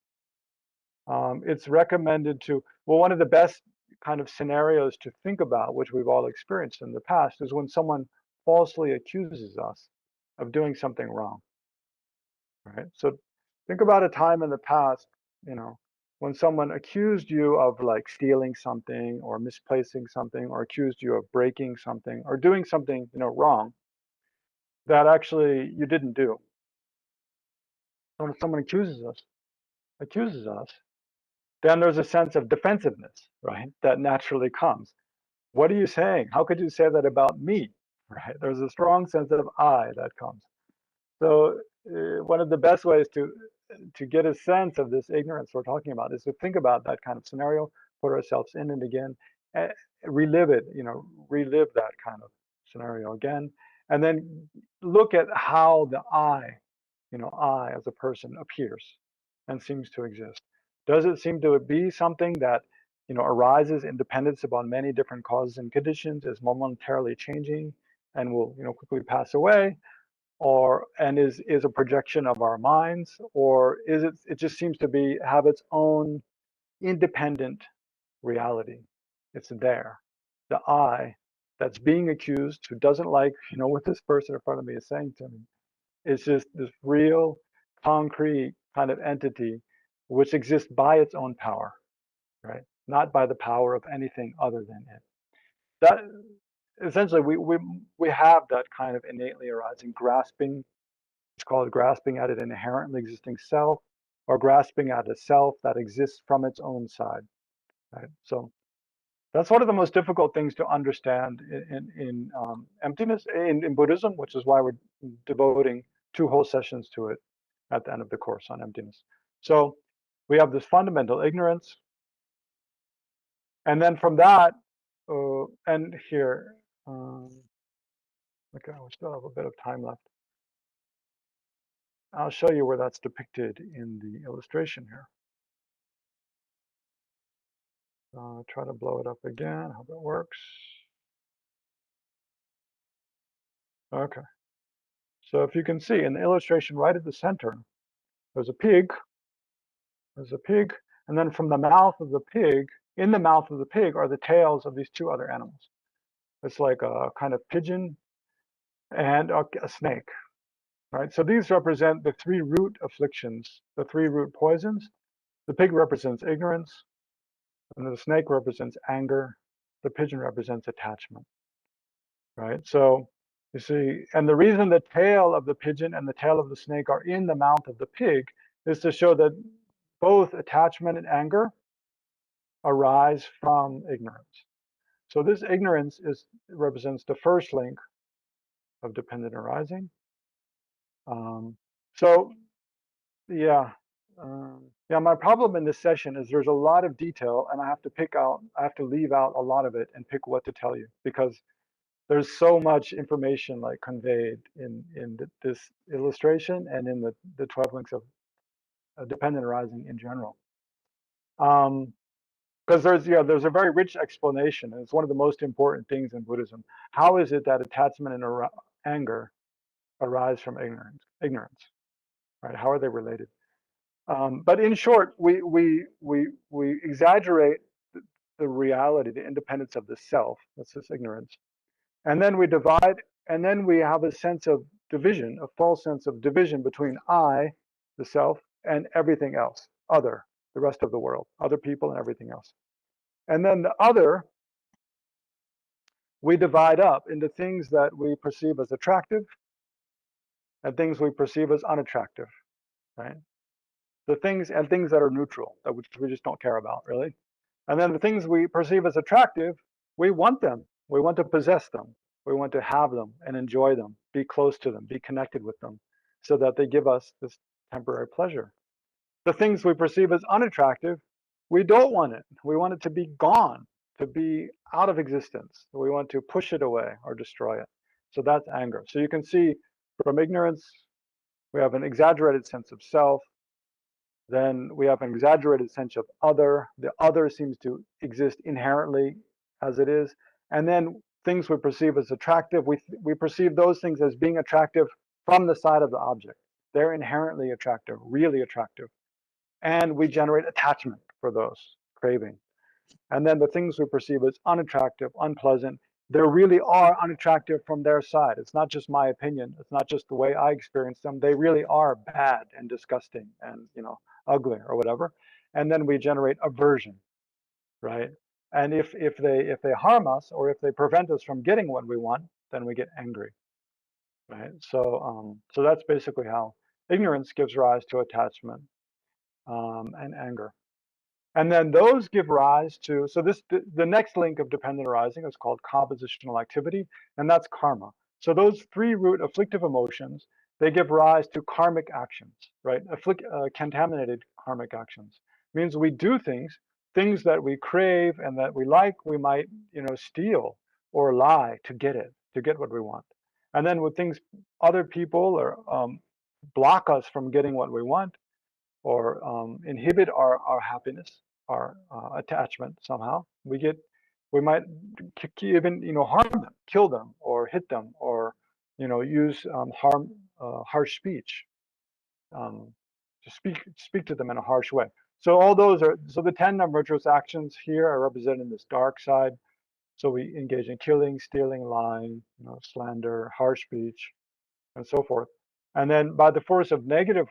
Speaker 3: It's recommended one of the best kind of scenarios to think about, which we've all experienced in the past, is when someone falsely accuses us of doing something wrong. right? So think about a time in the past, you know, when someone accused you of like stealing something or misplacing something or accused you of breaking something or doing something, you know, wrong that actually you didn't do. When someone accuses us, then there's a sense of defensiveness, right? That naturally comes. What are you saying? How could you say that about me? Right? There's a strong sense of I that comes. So one of the best ways to get a sense of this ignorance we're talking about is to think about that kind of scenario, put ourselves in it again, relive it, you know, relive that kind of scenario again, and then look at how the I, you know, I as a person appears and seems to exist. Does it seem to be something that, you know, arises in dependence upon many different causes and conditions, is momentarily changing and will, you know, quickly pass away? Or and is a projection of our minds, or is it just seems to be have its own independent reality? It's there. The I that's being accused, who doesn't like, you know, what this person in front of me is saying to me, is just this real concrete kind of entity which exists by its own power, right? Not by the power of anything other than it. That essentially we have that kind of innately arising grasping. It's called grasping at an inherently existing self, or grasping at a self that exists from its own side. Right. So that's one of the most difficult things to understand in emptiness in Buddhism, which is why we're devoting 2 whole sessions to it at the end of the course on emptiness. So we have this fundamental ignorance, and then from that, and here, okay, we still have a bit of time left. I'll show you where that's depicted in the illustration here. Try to blow it up again. Hope it works. Okay. So if you can see in the illustration right at the center, there's a pig. There's a pig, and then from the mouth of the pig, in the mouth of the pig are the tails of these 2 other animals. It's like a kind of pigeon and a snake, right? So these represent the 3 root afflictions, the 3 root poisons. The pig represents ignorance, and the snake represents anger. The pigeon represents attachment, right? So you see, and the reason the tail of the pigeon and the tail of the snake are in the mouth of the pig is to show that both attachment and anger arise from ignorance. So this ignorance represents the first link of dependent arising. So yeah, yeah. My problem in this session is there's a lot of detail, and I have to leave out a lot of it and pick what to tell you, because there's so much information like conveyed in this illustration and in the 12 links of dependent arising in general. Because there's a very rich explanation, and it's one of the most important things in Buddhism. How is it that attachment and anger arise from ignorance, right? How are they related? But in short, we exaggerate the reality, the independence of the self. That's this ignorance. And then we divide, and then we have a sense of division, a false sense of division between I, the self, and everything else, other, the rest of the world, other people and everything else. And then the other, we divide up into things that we perceive as attractive and things we perceive as unattractive, right? The things that are neutral, that we just don't care about, really. And then the things we perceive as attractive, we want them. We want to possess them. We want to have them and enjoy them, be close to them, be connected with them, so that they give us this temporary pleasure. The things we perceive as unattractive, we don't want it. We want it to be gone, to be out of existence. We want to push it away or destroy it. So that's anger. So you can see from ignorance, we have an exaggerated sense of self. Then we have an exaggerated sense of other. The other seems to exist inherently as it is. And then things we perceive as attractive, we perceive those things as being attractive from the side of the object. They're inherently attractive, really attractive. And we generate attachment for those, craving. And then the things we perceive as unattractive, unpleasant, they really are unattractive from their side. It's not just my opinion. It's not just the way I experience them. They really are bad and disgusting and, you know, ugly or whatever. And then we generate aversion, right? And if they harm us or if they prevent us from getting what we want, then we get angry, right? So that's basically how ignorance gives rise to attachment and anger. And then those give rise to, so the next link of dependent arising is called compositional activity, and that's karma. So those three root afflictive emotions, they give rise to karmic actions, right? Contaminated karmic actions. Means we do things that we crave and that we like, we might, you know, steal or lie to get what we want. And then with things, other people or block us from getting what we want, or inhibit our happiness, our attachment somehow. We might even, you know, harm them, kill them, or hit them, or, you know, use harsh speech, um, to speak to them in a harsh way. So all those are, so the 10 non-virtuous actions here are represented in this dark side. So we engage in killing, stealing, lying, you know, slander, harsh speech, and so forth. And then by the force of negative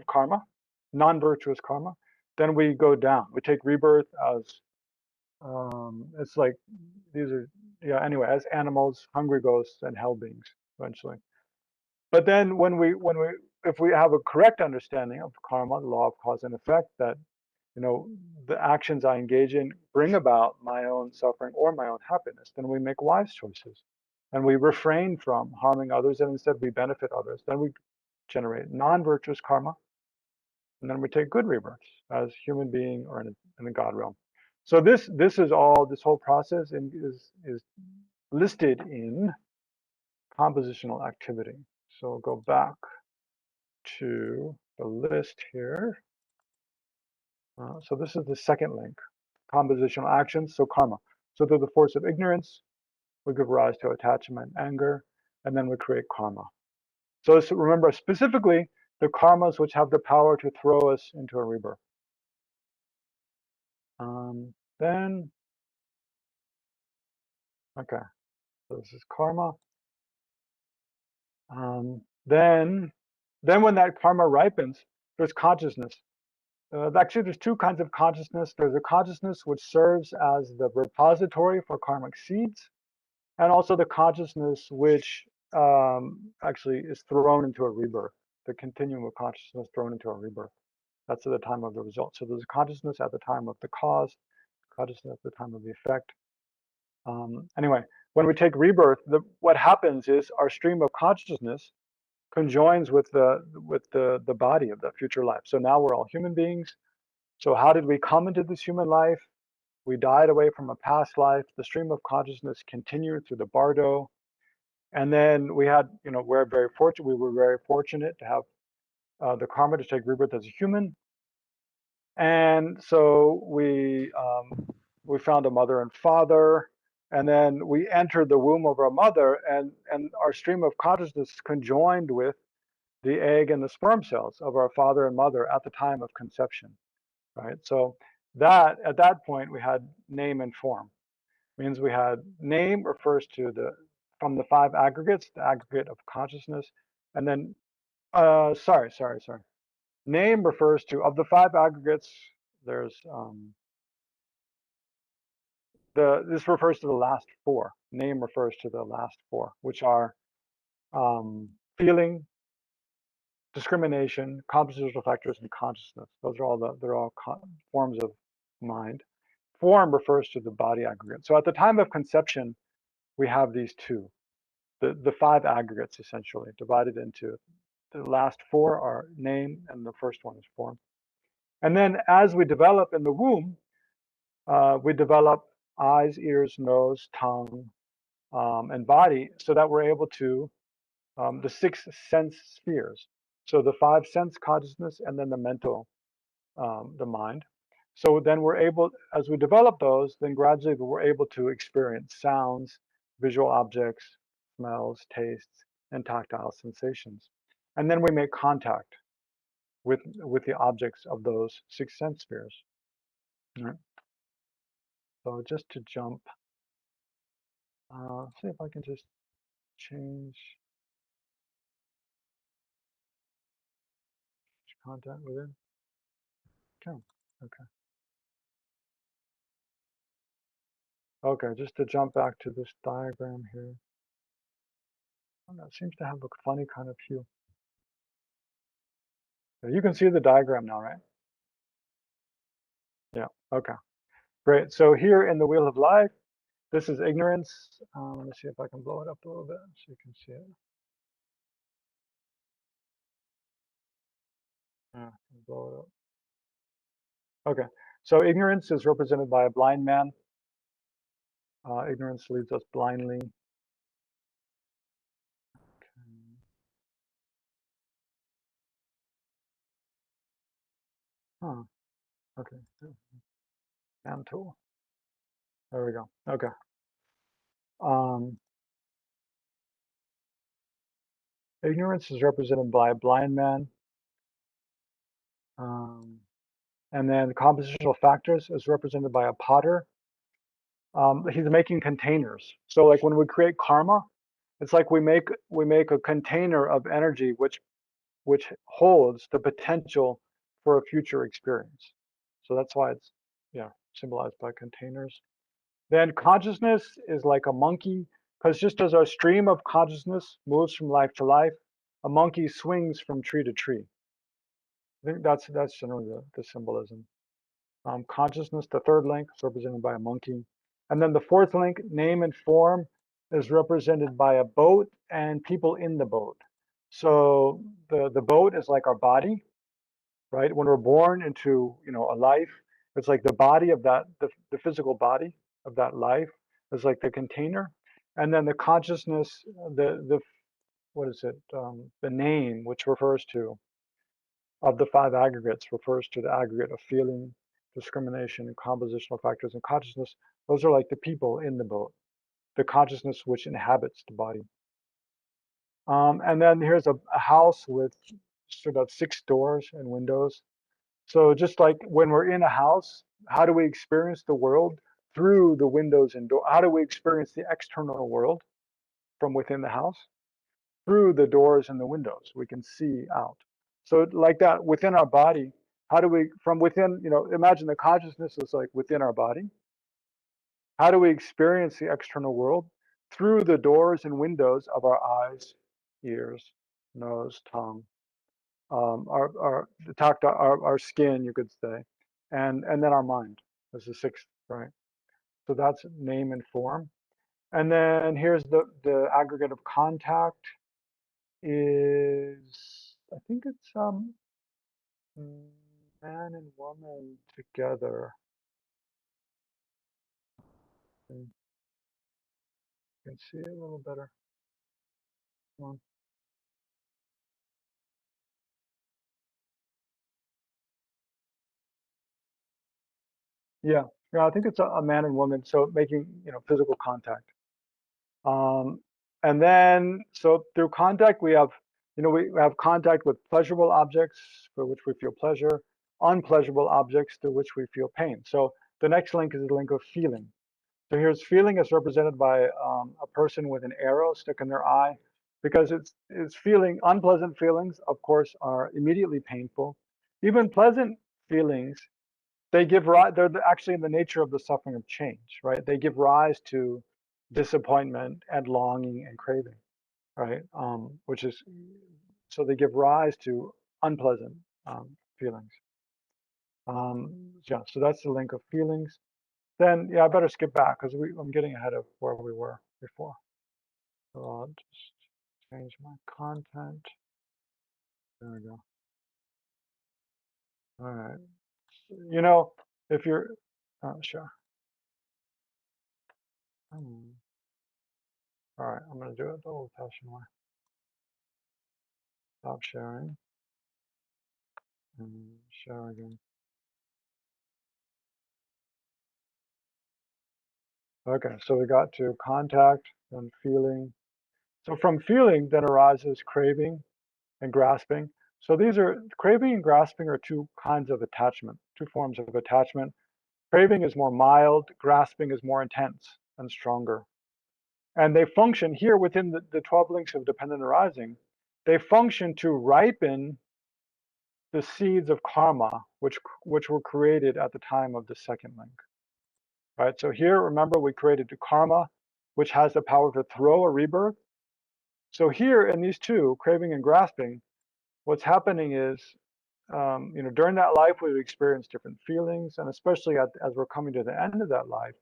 Speaker 3: karma, non-virtuous karma, then we go down. We take rebirth as, it's like, these are, yeah, anyway, as animals, hungry ghosts, and hell beings eventually. But then if we have a correct understanding of karma, the law of cause and effect, that, you know, the actions I engage in bring about my own suffering or my own happiness, then we make wise choices. And we refrain from harming others, and instead we benefit others. Then we generate non-virtuous karma, and then we take good rebirths as human being or in the God realm. So this whole process is listed in compositional activity. So I'll go back to the list here. So this is the second link, compositional actions, so karma. So through the force of ignorance, we give rise to attachment, anger, and then we create karma. So remember specifically the karmas which have the power to throw us into a rebirth. Then, okay, so this is karma. Then when that karma ripens, there's consciousness. Actually, there's two kinds of consciousness. There's a consciousness which serves as the repository for karmic seeds, and also the consciousness which actually is thrown into a rebirth, the continuum of consciousness thrown into a rebirth. That's at the time of the result. So there's a consciousness at the time of the cause, consciousness at the time of the effect. Anyway, when we take rebirth, what happens is our stream of consciousness conjoins with the body of the future life. So now we're all human beings. So how did we come into this human life? We died away from a past life. The stream of consciousness continued through the bardo. And then we had, you know, we were very fortunate to have the karma to take rebirth as a human. And so we found a mother and father, and then we entered the womb of our mother, and our stream of consciousness conjoined with the egg and the sperm cells of our father and mother at the time of conception, right? So that at that point we had name and form. Means we had name refers to from the 5 aggregates, the aggregate of consciousness, and then sorry. Name refers to, of the 5 aggregates, there's this refers to the last 4. Name refers to the last 4, which are feeling, discrimination, compositional factors, and consciousness. Those are they're all forms of mind. Form refers to the body aggregate. So at the time of conception, we have these 2, the 5 aggregates essentially divided into, the last 4 are name, and the first one is form. And then as we develop in the womb, we develop eyes, ears, nose, tongue, and body, so that we're able to, the 6 sense spheres. So the 5 sense consciousness, and then the mental, the mind. So then we're able, as we develop those, then gradually we're able to experience sounds, visual objects, smells, tastes, and tactile sensations. And then we make contact with the objects of those 6 sense spheres. All right. So just to jump
Speaker 4: See if I can just change content within. Okay. Okay, just to jump back to this diagram here. Oh, that seems to have a funny kind of hue. You can see the diagram now, right? Yeah, okay. Great. So here in the Wheel of Life, this is ignorance. Let me see if I can blow it up a little bit so you can see it. Yeah, blow it up. Okay. So ignorance is represented by a blind man. Ignorance leads us blindly. Huh. Okay. And tool. There we go. Okay. Ignorance is represented by a blind man. And then compositional factors is represented by a potter. He's making containers. So like when we create karma, it's like we make a container of energy which holds the potential for a future experience. So that's why it's symbolized by containers. Then consciousness is like a monkey, because just as our stream of consciousness moves from life to life, a monkey swings from tree to tree. I think that's generally the symbolism. Consciousness, the third link, is represented by a monkey. And then the fourth link, name and form, is represented by a boat and people in the boat. So the boat is like our body, right? When we're born into a life, it's like the body of that, the physical body of that life is like the container. And then the consciousness, what is it? The name, which refers to, of the five aggregates, refers to the aggregate of feeling, discrimination, and compositional factors and consciousness. Those are like the people in the boat, the consciousness which inhabits the body. And then here's a house with about 6 doors and windows. So just like when we're in a house, how do we experience the world? Through the windows and doors. How do we experience the external world from within the house? Through the doors and the windows. We can see out. So like that, within our body, how do we, from within, imagine the consciousness is like within our body. How do we experience the external world? Through the doors and windows of our eyes, ears, nose, tongue, our skin, you could say, and then our mind as the sixth, right? So that's name and form. And then here's the aggregate of contact is, I think it's man and woman together. You can see it a little better. Come on. Yeah, I think it's a man and woman, so making physical contact. And then so through contact we have we have contact with pleasurable objects for which we feel pleasure, unpleasurable objects through which we feel pain. So the next link is the link of feeling. So here's feeling is represented by a person with an arrow stuck in their eye, because it's feeling. Unpleasant feelings, of course, are immediately painful. Even pleasant feelings, they give rise. They're actually in the nature of the suffering of change, right? They give rise to disappointment and longing and craving, right? Which is, so they give rise to unpleasant feelings. Yeah, so that's the link of feelings. Then, I better skip back because I'm getting ahead of where we were before. So I'll just change my content. There we go. All right. If you're, sure. All right, I'm going to do it the old-fashioned way. Stop sharing. And share again. Okay, so we got to contact and feeling. So from feeling then arises craving and grasping. So these are, craving and grasping are two kinds of attachment, two forms of attachment. Craving is more mild, grasping is more intense and stronger. And they function here within the 12 links of dependent arising. They function to ripen the seeds of karma, which were created at the time of the second link. Right. So here, remember, we created the karma, which has the power to throw a rebirth. So here in these two, craving and grasping, what's happening is, during that life, we've experienced different feelings, and especially as we're coming to the end of that life,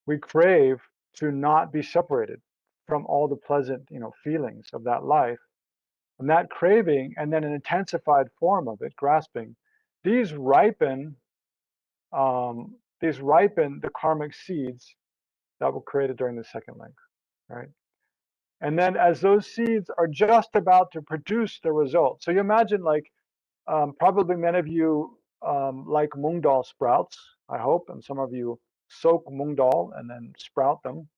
Speaker 4: we crave to not be separated from all the pleasant, feelings of that life. And that craving, and then an intensified form of it, grasping, these ripen the karmic seeds that were created during the second link, right? And then as those seeds are just about to produce the result, so you imagine, like, probably many of you like mung dal sprouts, I hope, and some of you soak mung dal and then sprout them.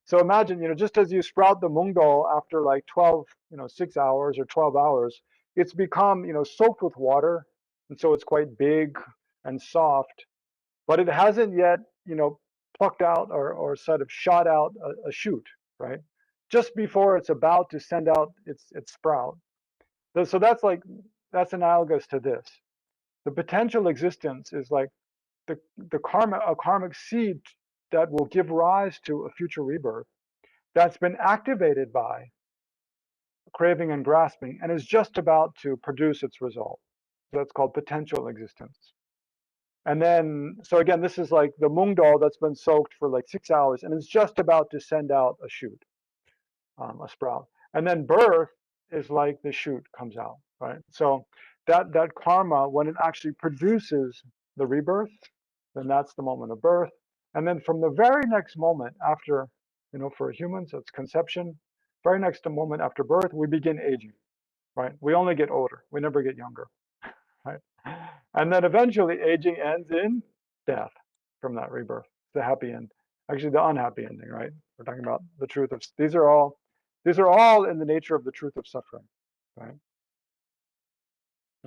Speaker 4: So imagine, just as you sprout the mung dal after like 12, 6 hours or 12 hours, it's become, soaked with water, and so it's quite big and soft, but it hasn't yet, plucked out or sort of shot out a shoot, right? Just before it's about to send out its sprout. So that's analogous to this. The potential existence is like a karmic seed that will give rise to a future rebirth that's been activated by craving and grasping and is just about to produce its result. That's called potential existence. And then, so again, this is like the mung dal that's been soaked for like 6 hours and it's just about to send out a shoot, a sprout. And then birth is like the shoot comes out, right? So that karma, when it actually produces the rebirth, then that's the moment of birth. And then from the very next moment after, for humans, it's conception. Very next moment after birth, we begin aging, right? We only get older. We never get younger, right? And then eventually aging ends in death from that rebirth, the happy end. Actually, the unhappy ending, right? We're talking about the truth of, these are all in the nature of the truth of suffering, right?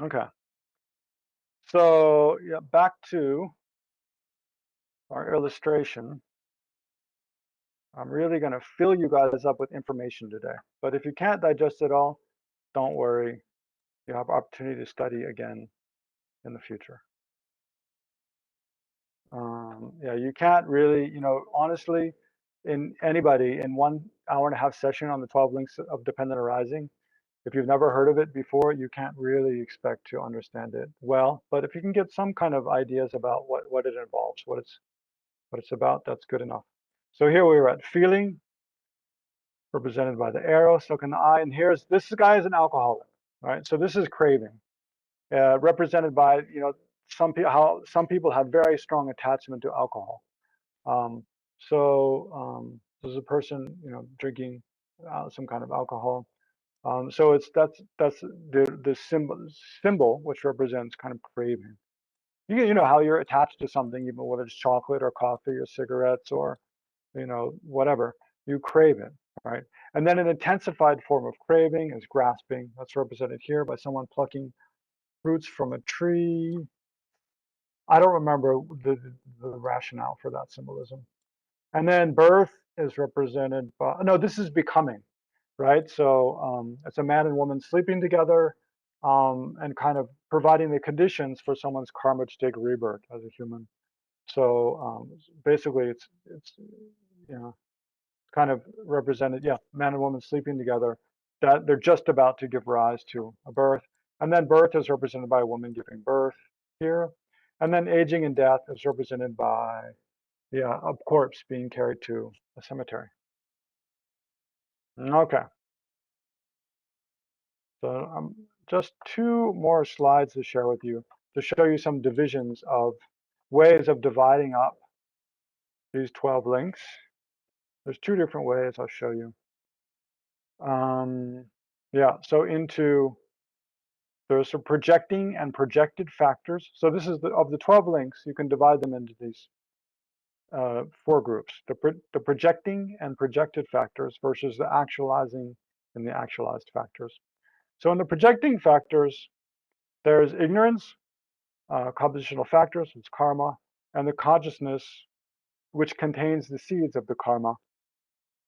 Speaker 4: Okay. So yeah, back to our illustration. I'm really going to fill you guys up with information today. But if you can't digest it all, don't worry. You have opportunity to study again in the future. Yeah, you can't really, honestly, in 1 hour and a half session on the 12 links of dependent arising, if you've never heard of it before, you can't really expect to understand it well. But if you can get some kind of ideas about what it involves, what it's about, that's good enough. So here we were at feeling, represented by the arrow, so can the eye. And this guy is an alcoholic, right? So this is craving, represented by, some people have very strong attachment to alcohol. There's a person, drinking some kind of alcohol. So that's the symbol which represents kind of craving. You know how you're attached to something, even whether it's chocolate or coffee or cigarettes or whatever, you crave it, right? And then an intensified form of craving is grasping. That's represented here by someone plucking fruits from a tree. I don't remember the rationale for that symbolism. And then birth is represented by, no, this is becoming, right? So it's a man and woman sleeping together and kind of providing the conditions for someone's karma to take rebirth as a human. So basically it's kind of represented, yeah, man and woman sleeping together, that they're just about to give rise to a birth. And then birth is represented by a woman giving birth here. And then aging and death is represented by, yeah, a corpse being carried to a cemetery. Okay. So just 2 more slides to share with you to show you some divisions of ways of dividing up these 12 links. There's 2 different ways I'll show you. Yeah, so there's some projecting and projected factors. So this is of the 12 links, you can divide them into these 4 groups: the projecting and projected factors versus the actualizing and the actualized factors. So in the projecting factors, there's ignorance, compositional factors, it's karma, and the consciousness, which contains the seeds of the karma.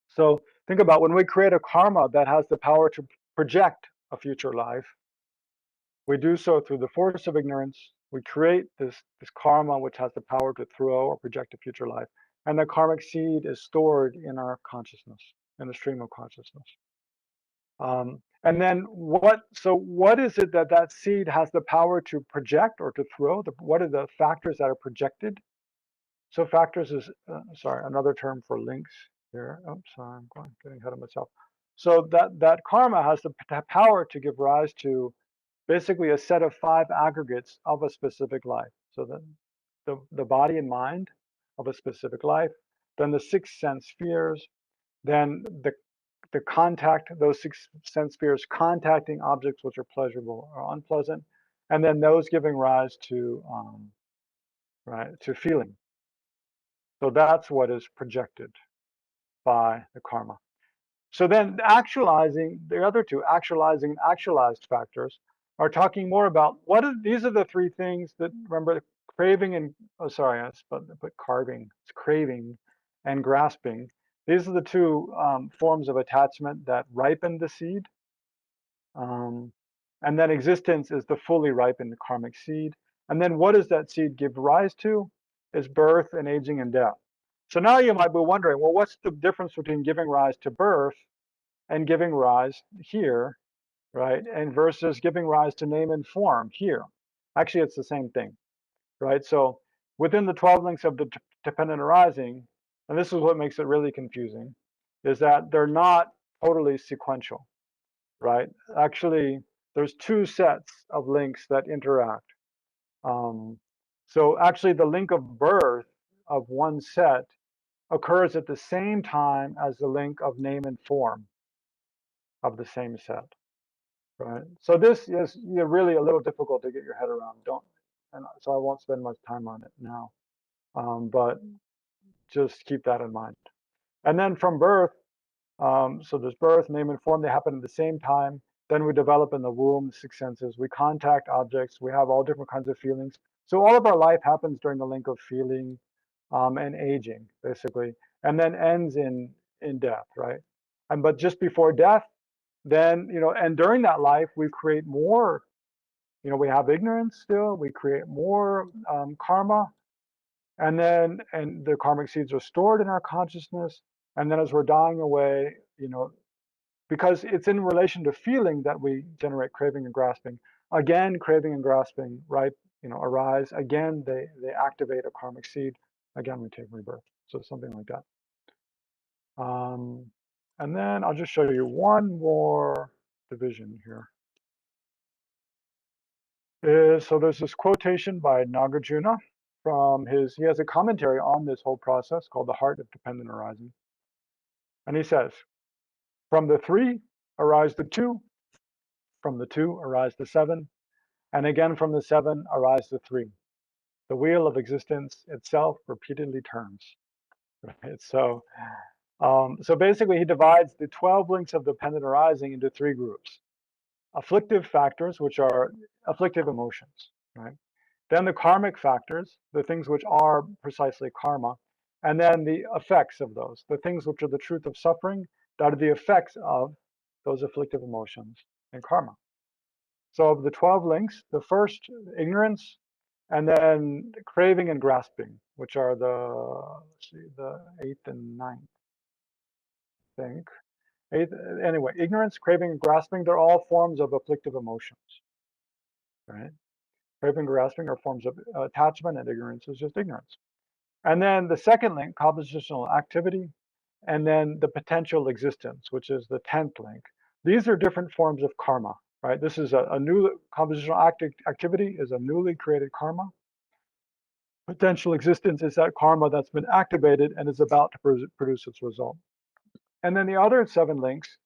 Speaker 4: So think about when we create a karma that has the power to project a future life, we do so through the force of ignorance. We create this karma which has the power to throw or project a future life. And the karmic seed is stored in our consciousness, in the stream of consciousness. And then what is it that seed has the power to project or to throw? What are the factors that are projected? So factors is, another term for links here. Oh, sorry, I'm getting ahead of myself. So that karma has the power to give rise to basically a set of 5 aggregates of a specific life. So the body and mind of a specific life, then the 6 sense spheres, then the contact, those 6 sense spheres contacting objects which are pleasurable or unpleasant, and then those giving rise to to feeling. So that's what is projected by the karma. So then actualizing, the other two, actualizing and actualized factors, are talking more about these are the 3 things that, remember, craving and, I put carving, it's craving and grasping. These are the 2 forms of attachment that ripen the seed. And then existence is the fully ripened karmic seed. And then what does that seed give rise to? Is birth and aging and death. So now you might be wondering, well, what's the difference between giving rise to birth and giving rise here, right? And versus giving rise to name and form here. Actually, it's the same thing, right? So within the 12 links of the dependent arising, and this is what makes it really confusing, is that they're not totally sequential, right? Actually, there's 2 sets of links that interact. So actually the link of birth of one set occurs at the same time as the link of name and form of the same set, right? So this is really a little difficult to get your head around. So I won't spend much time on it now, but just keep that in mind. And then from birth, so there's birth, name, and form. They happen at the same time. Then we develop in the womb, 6 senses. We contact objects. We have all different kinds of feelings. So all of our life happens during the link of feeling and aging, basically, and then ends in death, right? But just before death, then, and during that life, we create more, we have ignorance still. We create more karma. And the karmic seeds are stored in our consciousness. And then as we're dying away, because it's in relation to feeling that we generate craving and grasping. Again, craving and grasping, right, arise. Again, they activate a karmic seed. Again, we take rebirth. So something like that. And then I'll just show you one more division here. So there's this quotation by Nagarjuna from he has a commentary on this whole process called The Heart of Dependent Arising. And he says, from the 3 arise the 2, from the 2 arise the 7, and again from the 7 arise the 3. The wheel of existence itself repeatedly turns. Right? So basically he divides the 12 links of dependent arising into 3 groups. Afflictive factors, which are afflictive emotions, right? Then the karmic factors, the things which are precisely karma, and then the effects of those, the things which are the truth of suffering, that are the effects of those afflictive emotions and karma. So of the 12 links, the first, ignorance, and then craving and grasping, which are the 8th and 9th, I think. Anyway, ignorance, craving, and grasping, they're all forms of afflictive emotions, right? Craving and grasping are forms of attachment, and ignorance is just ignorance. And then the second link, compositional activity, and then the potential existence, which is the 10th link. These are different forms of karma, right? This is a new compositional activity is a newly created karma. Potential existence is that karma that's been activated and is about to produce its result. And then the other 7 links,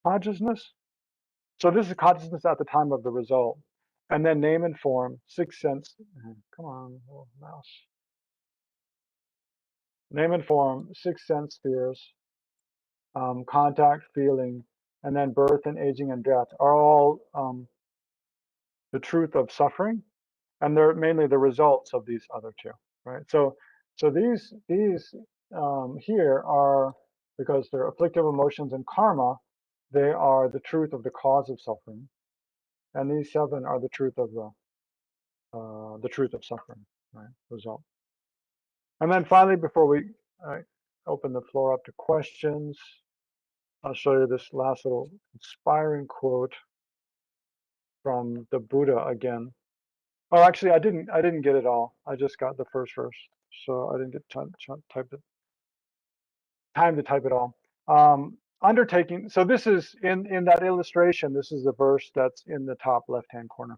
Speaker 4: consciousness. So this is consciousness at the time of the result. And then name and form, 6 sense, come on, little mouse. Name and form, 6 sense spheres, contact, feeling, and then birth and aging and death are all the truth of suffering. and they're mainly the results of these other two, right? So these here are, because they're afflictive emotions and karma, they are the truth of the cause of suffering, and these 7 are the truth of suffering, right? Result. And then finally, before we open the floor up to questions, I'll show you this last little inspiring quote from the Buddha again. Oh, actually, I didn't get it all. I just got the first verse, so I didn't get time to type it all. Undertaking. So this is in that illustration. This is the verse that's in the top left-hand corner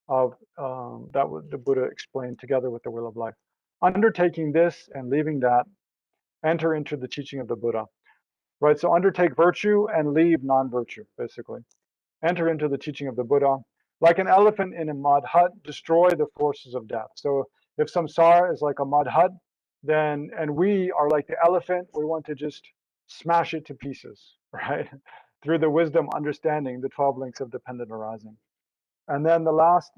Speaker 4: of that the Buddha explained together with the Wheel of Life. Undertaking this and leaving that, enter into the teaching of the Buddha. Right. So undertake virtue and leave non-virtue, basically. Enter into the teaching of the Buddha. Like an elephant in a mud hut, destroy the forces of death. So if samsara is like a mud hut, then, and we are like the elephant, we want to just smash it to pieces, right? Through the wisdom, understanding the 12 links of dependent arising. And then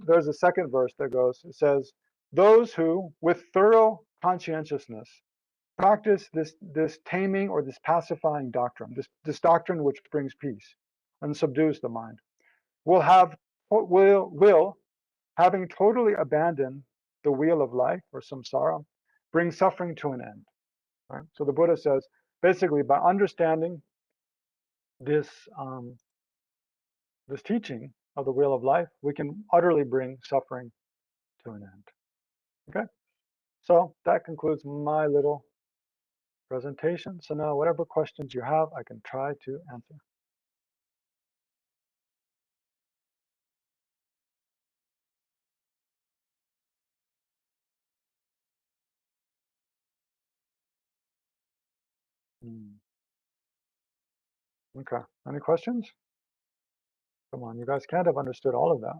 Speaker 4: there's a second verse that goes, it says, those who, with thorough conscientiousness, practice this taming or this pacifying doctrine, this doctrine which brings peace and subdues the mind, will having totally abandoned the wheel of life or samsara, bring suffering to an end. Right? So the Buddha says, basically, by understanding this this teaching of the wheel of life, we can utterly bring suffering to an end. Okay, so that concludes my little presentation. So now, whatever questions you have, I can try to answer. Okay, any questions? Come on, you guys can't have understood all of that.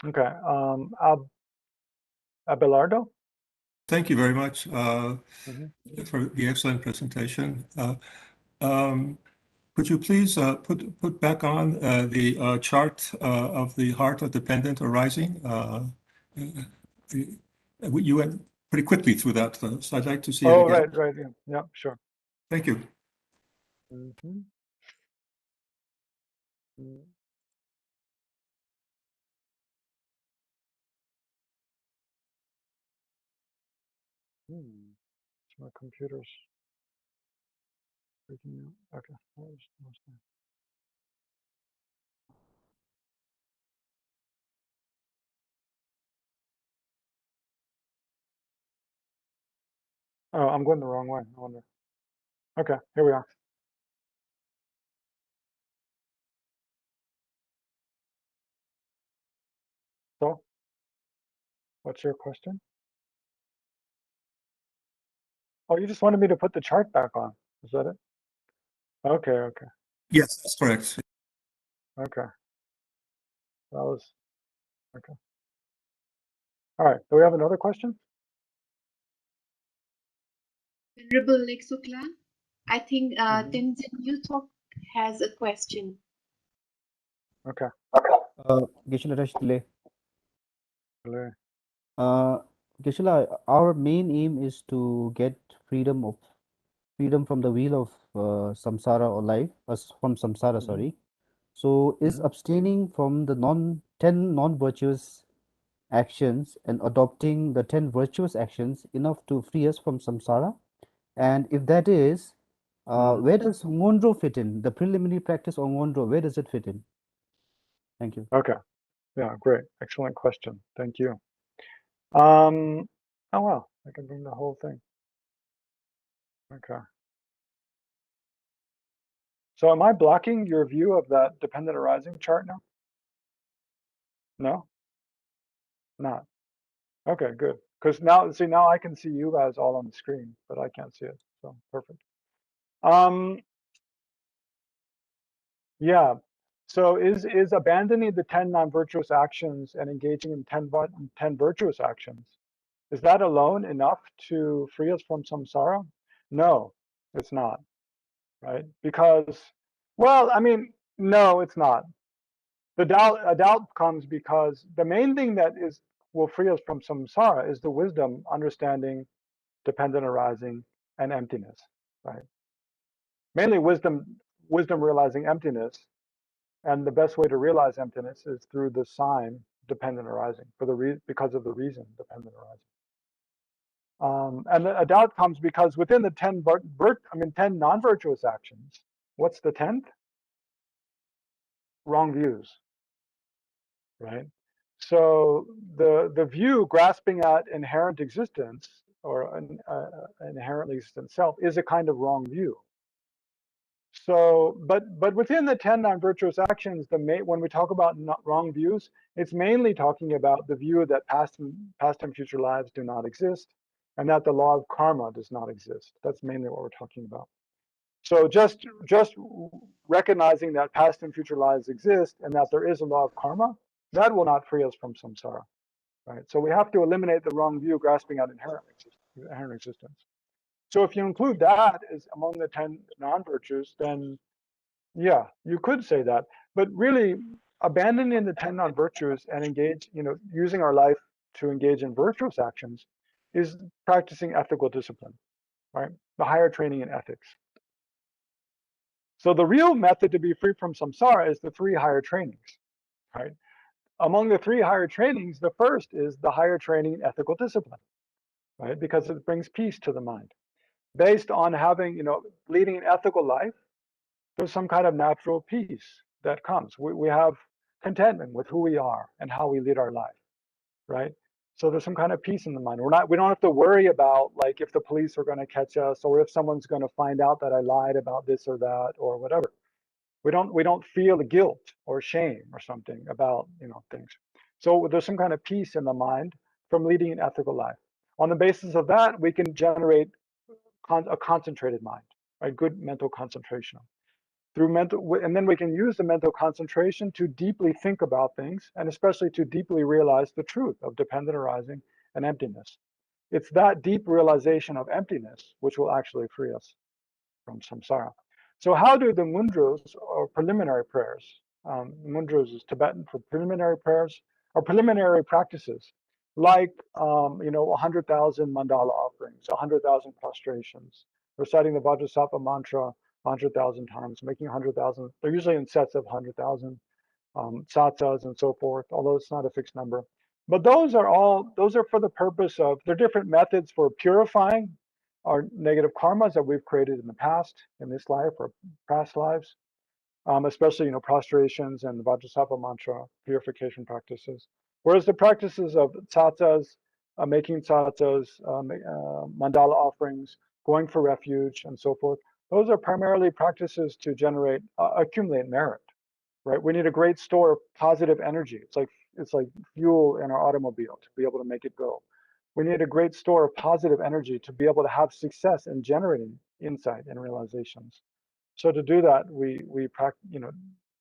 Speaker 4: Okay, Abelardo?
Speaker 5: Thank you very much for the excellent presentation. Could you please put back on the chart of the heart of dependent arising? You went pretty quickly through that, so I'd like to see it again.
Speaker 4: Right, yeah, sure.
Speaker 5: Thank you. My computer's freaking out. Okay, where's that? Oh, I'm going the wrong way. I wonder. Okay, here we are. So, what's your question? Oh, you just wanted me to put the chart back on. Is that it? Okay. Yes, that's correct.
Speaker 4: Okay. That was okay. All right. Do we have another question?
Speaker 1: Venerable Legtsok, I think Tenzin Yuthok has a question.
Speaker 4: Okay.
Speaker 6: Geshe-la, our main aim is to get freedom from the wheel of samsara or life, from samsara, sorry. So is abstaining from the 10 non-virtuous actions and adopting the 10 virtuous actions enough to free us from samsara? And if that is, where does Ngondro fit in? The preliminary practice on Ngondro, where does it fit in? Thank you.
Speaker 4: Okay. Yeah, great. Excellent question. Thank you. Oh, wow. I can bring the whole thing. Okay. So am I blocking your view of that dependent arising chart now? No? Not. Okay, good. Because now, see, now I can see you guys all on the screen, but I can't see it. So perfect. Yeah. So is abandoning the 10 non-virtuous actions and engaging in 10 virtuous actions, is that alone enough to free us from samsara? No, it's not. Right? Because, well, I mean, no, it's not. The doubt comes because the main thing that will free us from samsara is the wisdom, understanding, dependent arising, and emptiness, right? Mainly wisdom realizing emptiness, and the best way to realize emptiness is through the sign dependent arising, because of the reason dependent arising. And a doubt comes because within the 10 non-virtuous actions, what's the 10th? Wrong views, right? So the view grasping at inherent existence or an inherently existent self is a kind of wrong view. So, but within the 10 non-virtuous actions, when we talk about wrong views, it's mainly talking about the view that past and future lives do not exist, and that the law of karma does not exist. That's mainly what we're talking about. So just recognizing that past and future lives exist, and that there is a law of karma, that will not free us from samsara, right? So we have to eliminate the wrong view, grasping at inherent existence. So if you include that as among the 10 non-virtues, then yeah, you could say that. But really, abandoning the 10 non-virtues and using our life to engage in virtuous actions is practicing ethical discipline, right? The higher training in ethics. So the real method to be free from samsara is the 3 higher trainings, right? Among the 3 higher trainings, the first is the higher training in ethical discipline, right? Because it brings peace to the mind. Based on having, leading an ethical life, there's some kind of natural peace that comes. We have contentment with who we are and how we lead our life, right? So there's some kind of peace in the mind. We don't have to worry about like if the police are going to catch us or if someone's going to find out that I lied about this or that or whatever. We don't feel the guilt or shame or something about things. So there's some kind of peace in the mind from leading an ethical life. On the basis of that, we can generate a concentrated mind, right? Good mental concentration. And then we can use the mental concentration to deeply think about things, and especially to deeply realize the truth of dependent arising and emptiness. It's that deep realization of emptiness which will actually free us from samsara. So how do the mudras or preliminary prayers, mudras is Tibetan for preliminary prayers or preliminary practices, like 100,000 mandala offerings, 100,000 prostrations, reciting the Bodhisattva mantra 100,000 times, making 100,000. They're usually in sets of 100,000 satsas and so forth, although it's not a fixed number. But those are for the purpose of, they're different methods for purifying our negative karmas that we've created in the past, in this life or past lives, especially prostrations and the Vajrasattva mantra purification practices. Whereas the practices of satsas, making satsas, mandala offerings, going for refuge, and so forth, those are primarily practices to accumulate merit, right? We need a great store of positive energy. It's like fuel in our automobile to be able to make it go. We need a great store of positive energy to be able to have success in generating insight and realizations. So to do that, we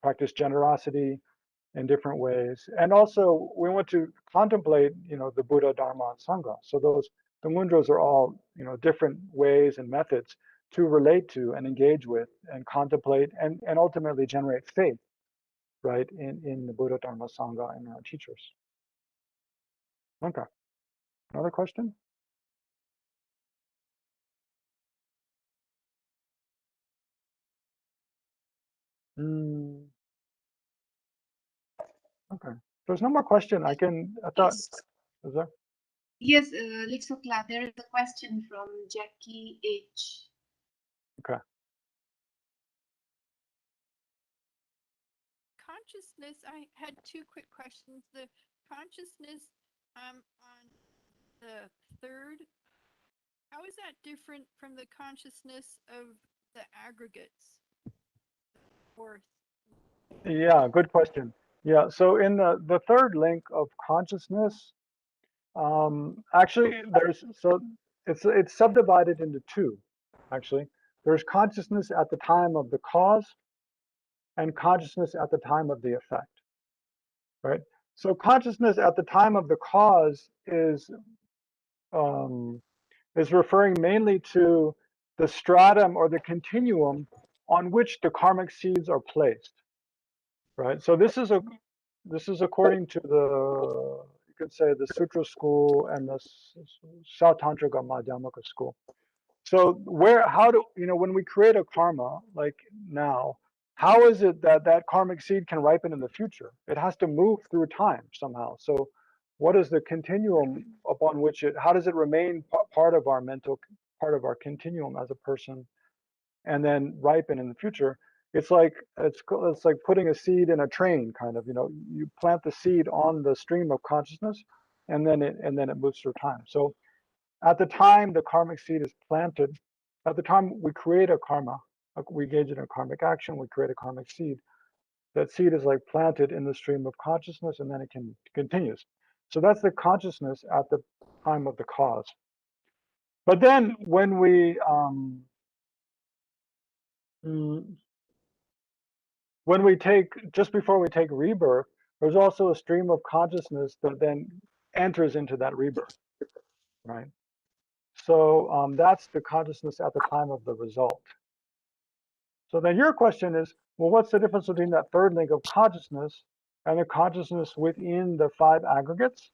Speaker 4: practice generosity in different ways, and also we want to contemplate the Buddha, Dharma, and Sangha. So the mudras are all different ways and methods to relate to and engage with and contemplate and ultimately generate faith, right, in the Buddha, Dharma, Sangha, and our teachers. Okay, another question? Okay. There's no more question. I thought.
Speaker 1: Yes.
Speaker 4: Is there?
Speaker 1: Yes, Legtsok, there is a question from Jackie H.
Speaker 4: Okay.
Speaker 7: Consciousness, I had 2 quick questions. The consciousness on the 3rd, how is that different from the consciousness of the aggregates? 4th.
Speaker 4: Yeah, good question. Yeah, so in the 3rd link of consciousness, actually it's subdivided into 2, actually. There's consciousness at the time of the cause and consciousness at the time of the effect, right? So consciousness at the time of the cause is referring mainly to the stratum or the continuum on which the karmic seeds are placed, right? So this is according to the, you could say, the Sutra school and the Sautantrika Madhyamaka school. So how do, when we create a karma, like now, how is it that that karmic seed can ripen in the future? It has to move through time somehow. So what is the continuum upon which how does it remain part of our continuum as a person and then ripen in the future? It's like putting a seed in a train, kind of, you plant the seed on the stream of consciousness and then it moves through time. So at the time the karmic seed is planted, at the time we create a karma, we engage in a karmic action, we create a karmic seed. That seed is like planted in the stream of consciousness and then it continues. So that's the consciousness at the time of the cause. But then when we just before we take rebirth, there's also a stream of consciousness that then enters into that rebirth, right? So that's the consciousness at the time of the result. So then your question is, well, what's the difference between that third link of consciousness and the consciousness within the 5 aggregates,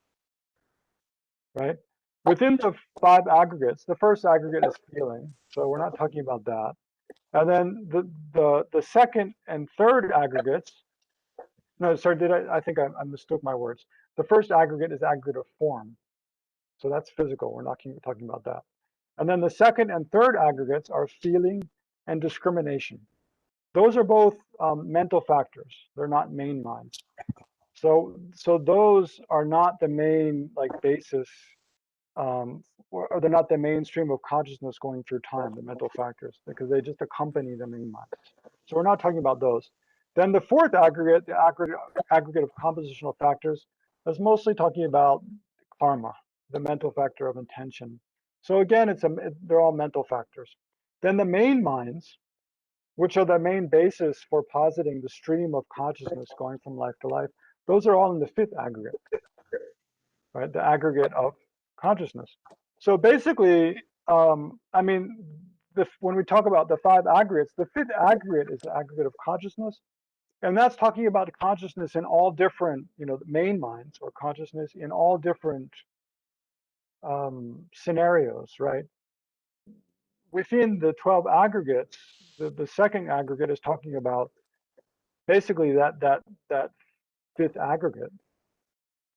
Speaker 4: right? Within the 5 aggregates, the first aggregate is feeling, so we're not talking about that. And then the second and third aggregates, no, sorry, I think I mistook my words. The first aggregate is aggregate of form, so that's physical. We're not talking about that. And then the second and third aggregates are feeling and discrimination. Those are both mental factors. They're not main minds. So those are not the main basis, or they're not the mainstream of consciousness going through time, the mental factors, because they just accompany the main minds. So we're not talking about those. Then the fourth aggregate, the aggregate of compositional factors, is mostly talking about karma, the mental factor of intention. So again, they're all mental factors. Then the main minds, which are the main basis for positing the stream of consciousness going from life to life, those are all in the 5th aggregate, right? The aggregate of consciousness. So basically, I mean, when we talk about the 5 aggregates, the 5th aggregate is the aggregate of consciousness, and that's talking about consciousness in all different, main minds, or consciousness in all different scenarios, right? Within the 12 aggregates, the second aggregate is talking about basically that 5th aggregate,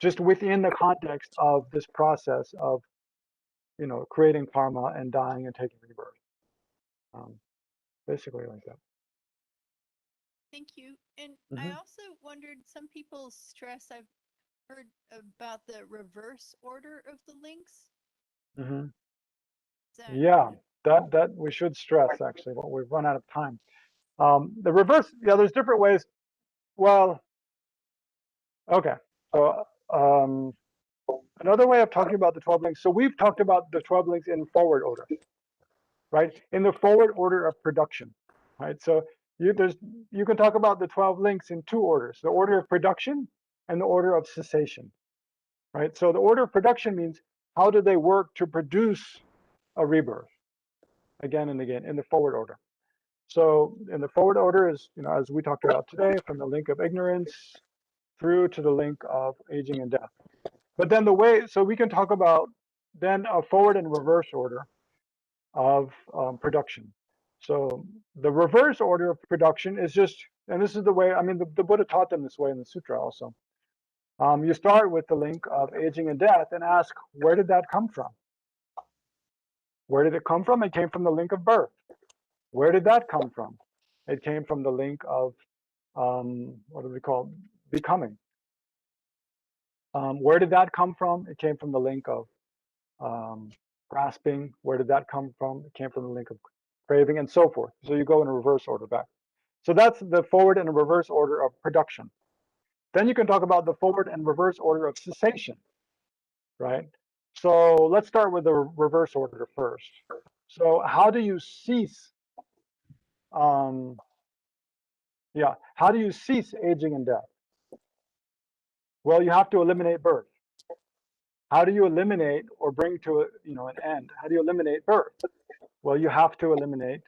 Speaker 4: just within the context of this process of, creating karma and dying and taking rebirth. Basically like that.
Speaker 7: Thank you. And
Speaker 4: Mhm.
Speaker 7: I also wondered, some people stress, I've heard about the reverse order of the links.
Speaker 4: Mhm.
Speaker 7: Is that
Speaker 4: Yeah, that we should stress, actually, but we've run out of time. The reverse, yeah, there's different ways. Well, okay. So another way of talking about the 12 links. So we've talked about the 12 links in forward order, right? In the forward order of production, right? So you can talk about the 12 links in 2 orders: the order of production and the order of cessation, right? So the order of production means how do they work to produce a rebirth again and again in the forward order. So in the forward order is, as we talked about today, from the link of ignorance through to the link of aging and death. But then so we can talk about then a forward and reverse order of production. So the reverse order of production is just, and this is the way, I mean, the Buddha taught them this way in the sutra also. You start with the link of aging and death and ask, where did that come from? Where did it come from? It came from the link of birth. Where did that come from? It came from the link of, what do we call, becoming. Where did that come from? It came from the link of grasping. Where did that come from? It came from the link of craving, and so forth. So you go in a reverse order back. So that's the forward and reverse order of production. Then you can talk about the forward and reverse order of cessation, right? So let's start with the reverse order first. So how do you cease? How do you cease aging and death? Well, you have to eliminate birth. How do you eliminate or bring to an end? How do you eliminate birth? Well, you have to eliminate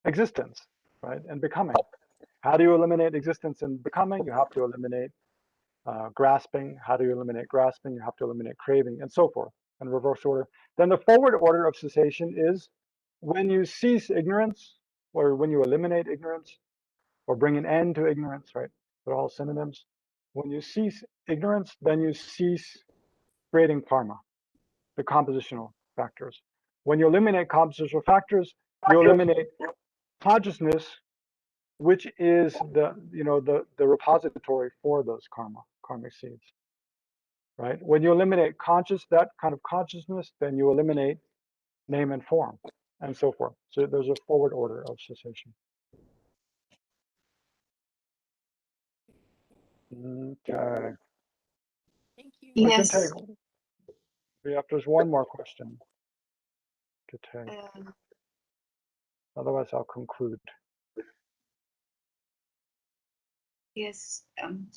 Speaker 4: existence, right, and becoming. How do you eliminate existence and becoming? You have to eliminate grasping. How do you eliminate grasping? You have to eliminate craving, and so forth, in reverse order. Then the forward order of cessation is when you cease ignorance, or when you eliminate ignorance, or bring an end to ignorance, right? They're all synonyms. When you cease ignorance, then you cease creating karma, the compositional factors. When you eliminate compositional factors, you eliminate consciousness, which is the repository for those karmic seeds, right? When you eliminate that kind of consciousness, then you eliminate name and form, and so forth. So there's a forward order of cessation. Okay.
Speaker 7: Thank you.
Speaker 4: We can
Speaker 1: Yes.
Speaker 4: take. There's one more question to take. Otherwise, I'll conclude.
Speaker 1: Yes.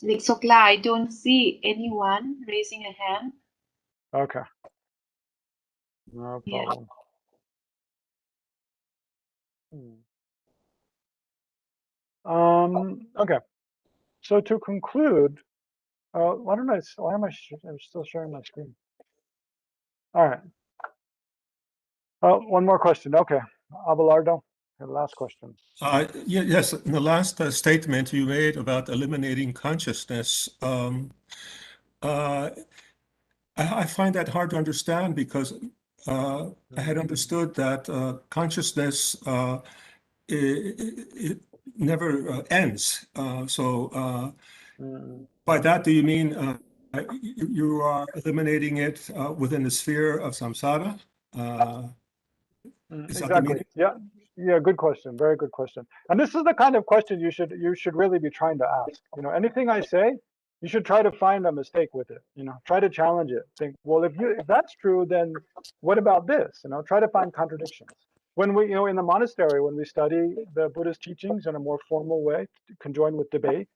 Speaker 1: Legtsok, I don't see anyone raising a hand.
Speaker 4: Okay. No
Speaker 1: Yeah.
Speaker 4: problem. Okay. So to conclude, why am I I'm still sharing my screen? All right. Oh, one more question. Okay. Abelardo, the last question.
Speaker 5: Yes, in the last statement you made about eliminating consciousness, I find that hard to understand because I had understood that consciousness it never ends. So by that, do you mean you are eliminating it within the sphere of samsara? Is that the
Speaker 4: Exactly.
Speaker 5: meaning?
Speaker 4: Yeah, good question. Very good question. And this is the kind of question you should really be trying to ask. Anything I say, you should try to find a mistake with it. Try to challenge it. Think, well, if that's true, then what about this? Try to find contradictions. When we, in the monastery, when we study the Buddhist teachings in a more formal way, conjoined with debate,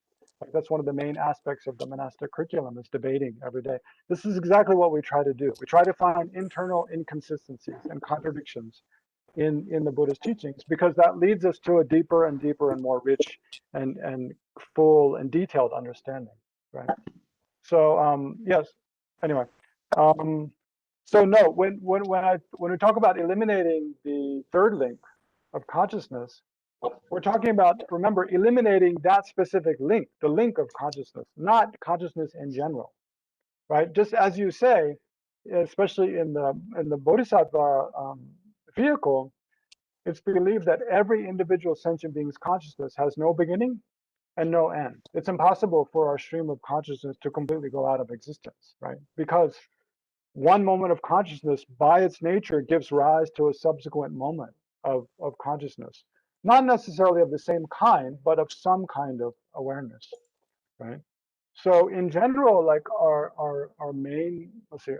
Speaker 4: like that's one of the main aspects of the monastic curriculum is debating every day. This is exactly what we try to do. We try to find internal inconsistencies and contradictions in the Buddhist teachings, because that leads us to a deeper and deeper and more rich and full and detailed understanding, right? So yes. Anyway, so no, when we talk about eliminating the third link of consciousness, we're talking about, remember, eliminating that specific link, the link of consciousness, not consciousness in general, right? Just as you say, especially in the Bodhisattva vehicle, it's believed that every individual sentient being's consciousness has no beginning and no end. It's impossible for our stream of consciousness to completely go out of existence, right? Because one moment of consciousness by its nature gives rise to a subsequent moment of consciousness. Not necessarily of the same kind, but of some kind of awareness, right? So in general, like our main,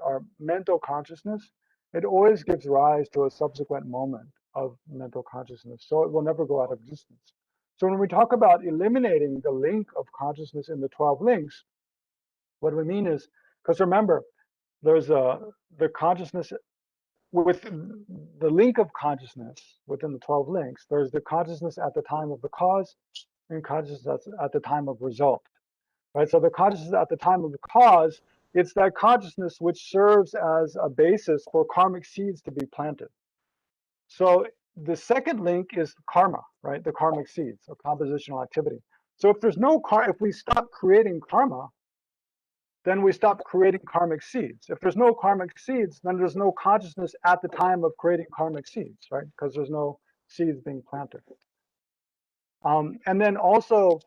Speaker 4: our mental consciousness, it always gives rise to a subsequent moment of mental consciousness. So it will never go out of existence. So when we talk about eliminating the link of consciousness in the 12 links, what we mean is, because remember, there's the consciousness with the link of consciousness within the 12 links. There's the consciousness at the time of the cause and consciousness at the time of result. Right, so the consciousness at the time of the cause, it's that consciousness which serves as a basis for karmic seeds to be planted. So the second link is karma, right? The karmic seeds, or compositional activity. So if there's no if we stop creating karma, then we stop creating karmic seeds. If there's no karmic seeds, then there's no consciousness at the time of creating karmic seeds, right? Because there's no seeds being planted. And then also,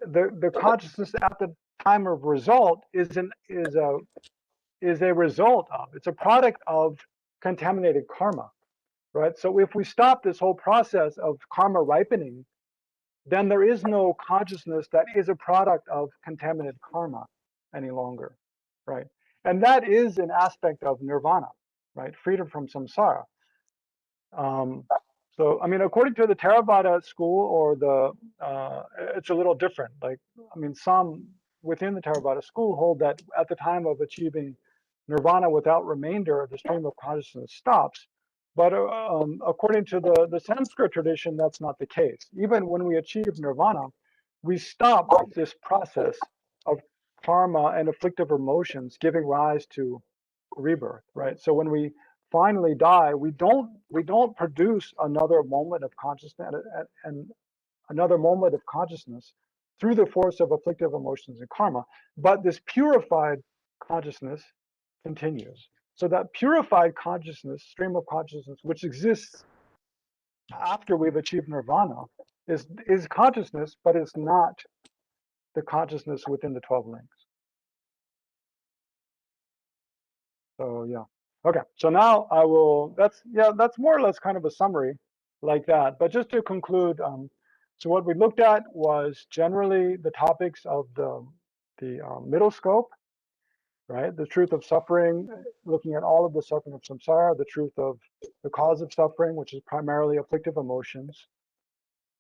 Speaker 4: the consciousness at the time of result is a result of, it's a product of contaminated karma, right? So if we stop this whole process of karma ripening, then there is no consciousness that is a product of contaminated karma any longer, right? And that is an aspect of nirvana, right? Freedom from samsara. So, I mean, according to the Theravada school, or it's a little different. Like, I mean, some within the Theravada school hold that at the time of achieving nirvana without remainder, the stream of consciousness stops. But according to the Sanskrit tradition, that's not the case. Even when we achieve nirvana, we stop this process of karma and afflictive emotions giving rise to rebirth, right? So when we finally die, we don't produce another moment of consciousness and another moment of consciousness through the force of afflictive emotions and karma, but this purified consciousness continues. So that purified consciousness, stream of consciousness, which exists after we've achieved nirvana, is consciousness, but it's not the consciousness within the 12 links. So yeah. Okay, so now I will, that's more or less kind of a summary like that. But just to conclude, so what we looked at was generally the topics of the middle scope, right? The truth of suffering, looking at all of the suffering of samsara, the truth of the cause of suffering, which is primarily afflictive emotions.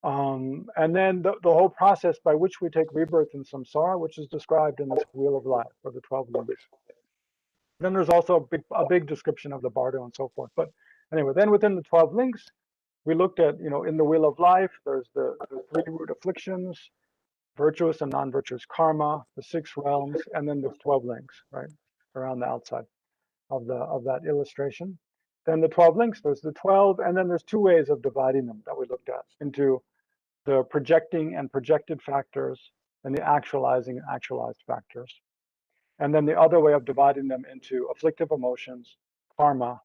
Speaker 4: And then the whole process by which we take rebirth in samsara, which is described in this wheel of life, or the 12 links. Then there's also a big description of the bardo and so forth. But anyway, then within the 12 links, we looked at, in the wheel of life, there's the 3 root afflictions, virtuous and non-virtuous karma, the 6 realms, and then the 12 links, right, around the outside of that illustration. Then the 12 links, there's the 12, and then there's 2 ways of dividing them that we looked at into the projecting and projected factors and the actualizing and actualized factors. And then the other way of dividing them into afflictive emotions, karma,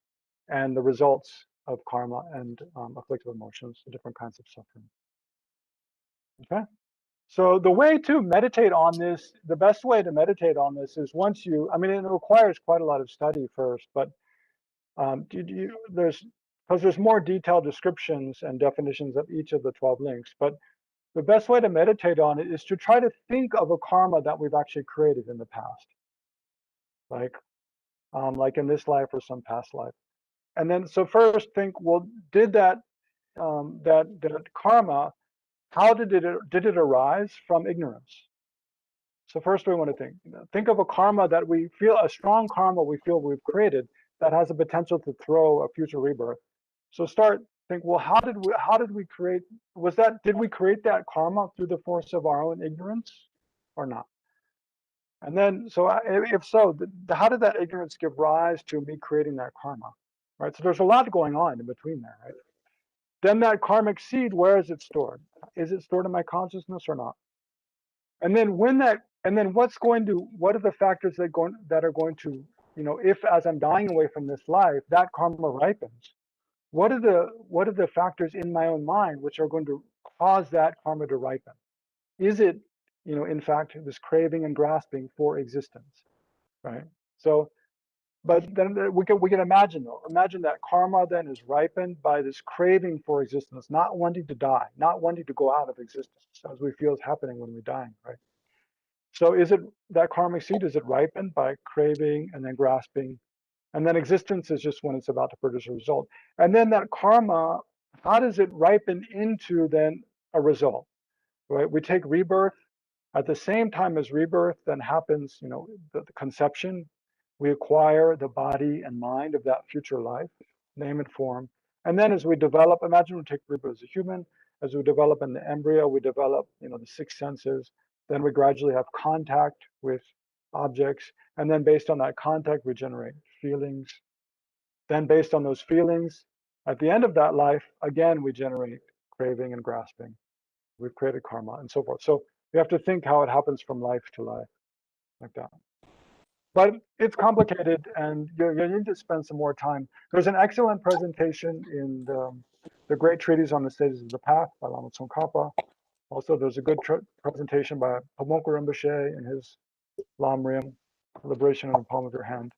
Speaker 4: and the results of karma and afflictive emotions, the different kinds of suffering. Okay? So the way to meditate on this, the best way to meditate on this is once you, I mean, it requires quite a lot of study first, but there's more detailed descriptions and definitions of each of the 12 links, but the best way to meditate on it is to try to think of a karma that we've actually created in the past. Like in this life or some past life. And then, so first think, well, did that karma, how did it arise from ignorance? So first we want to think of a karma that we feel, a strong karma we feel we've created that has a potential to throw a future rebirth. So think, well, how did we create, did we create that karma through the force of our own ignorance or not? And then, so if so, how did that ignorance give rise to me creating that karma, right? So there's a lot going on in between there, right? Then that karmic seed, where is it stored? Is it stored in my consciousness or not? And then what are the factors that are going to, if as I'm dying away from this life, that karma ripens, what are the factors in my own mind which are going to cause that karma to ripen? Is it, in fact, this craving and grasping for existence, right? So, but then we can imagine that karma then is ripened by this craving for existence, not wanting to die, not wanting to go out of existence, as we feel is happening when we're dying, right? So is it that karmic seed, is it ripened by craving and then grasping? And then existence is just when it's about to produce a result. And then that karma, how does it ripen into then a result, right? We take rebirth. At the same time as rebirth then happens, the conception, we acquire the body and mind of that future life, name and form. And then as we develop, imagine we take rebirth as a human, as we develop in the embryo, we develop, the 6 senses. Then we gradually have contact with objects. And then based on that contact, we generate feelings. Then based on those feelings, at the end of that life, again, we generate craving and grasping. We've created karma and so forth. So you have to think how it happens from life to life, like that. But it's complicated, and you need to spend some more time. There's an excellent presentation in the Great Treatise on the Stages of the Path by Lama Tsongkhapa. Also, there's a good presentation by Pamonka Rinpoche in his Lam Rim, Liberation in the Palm of Your Hand.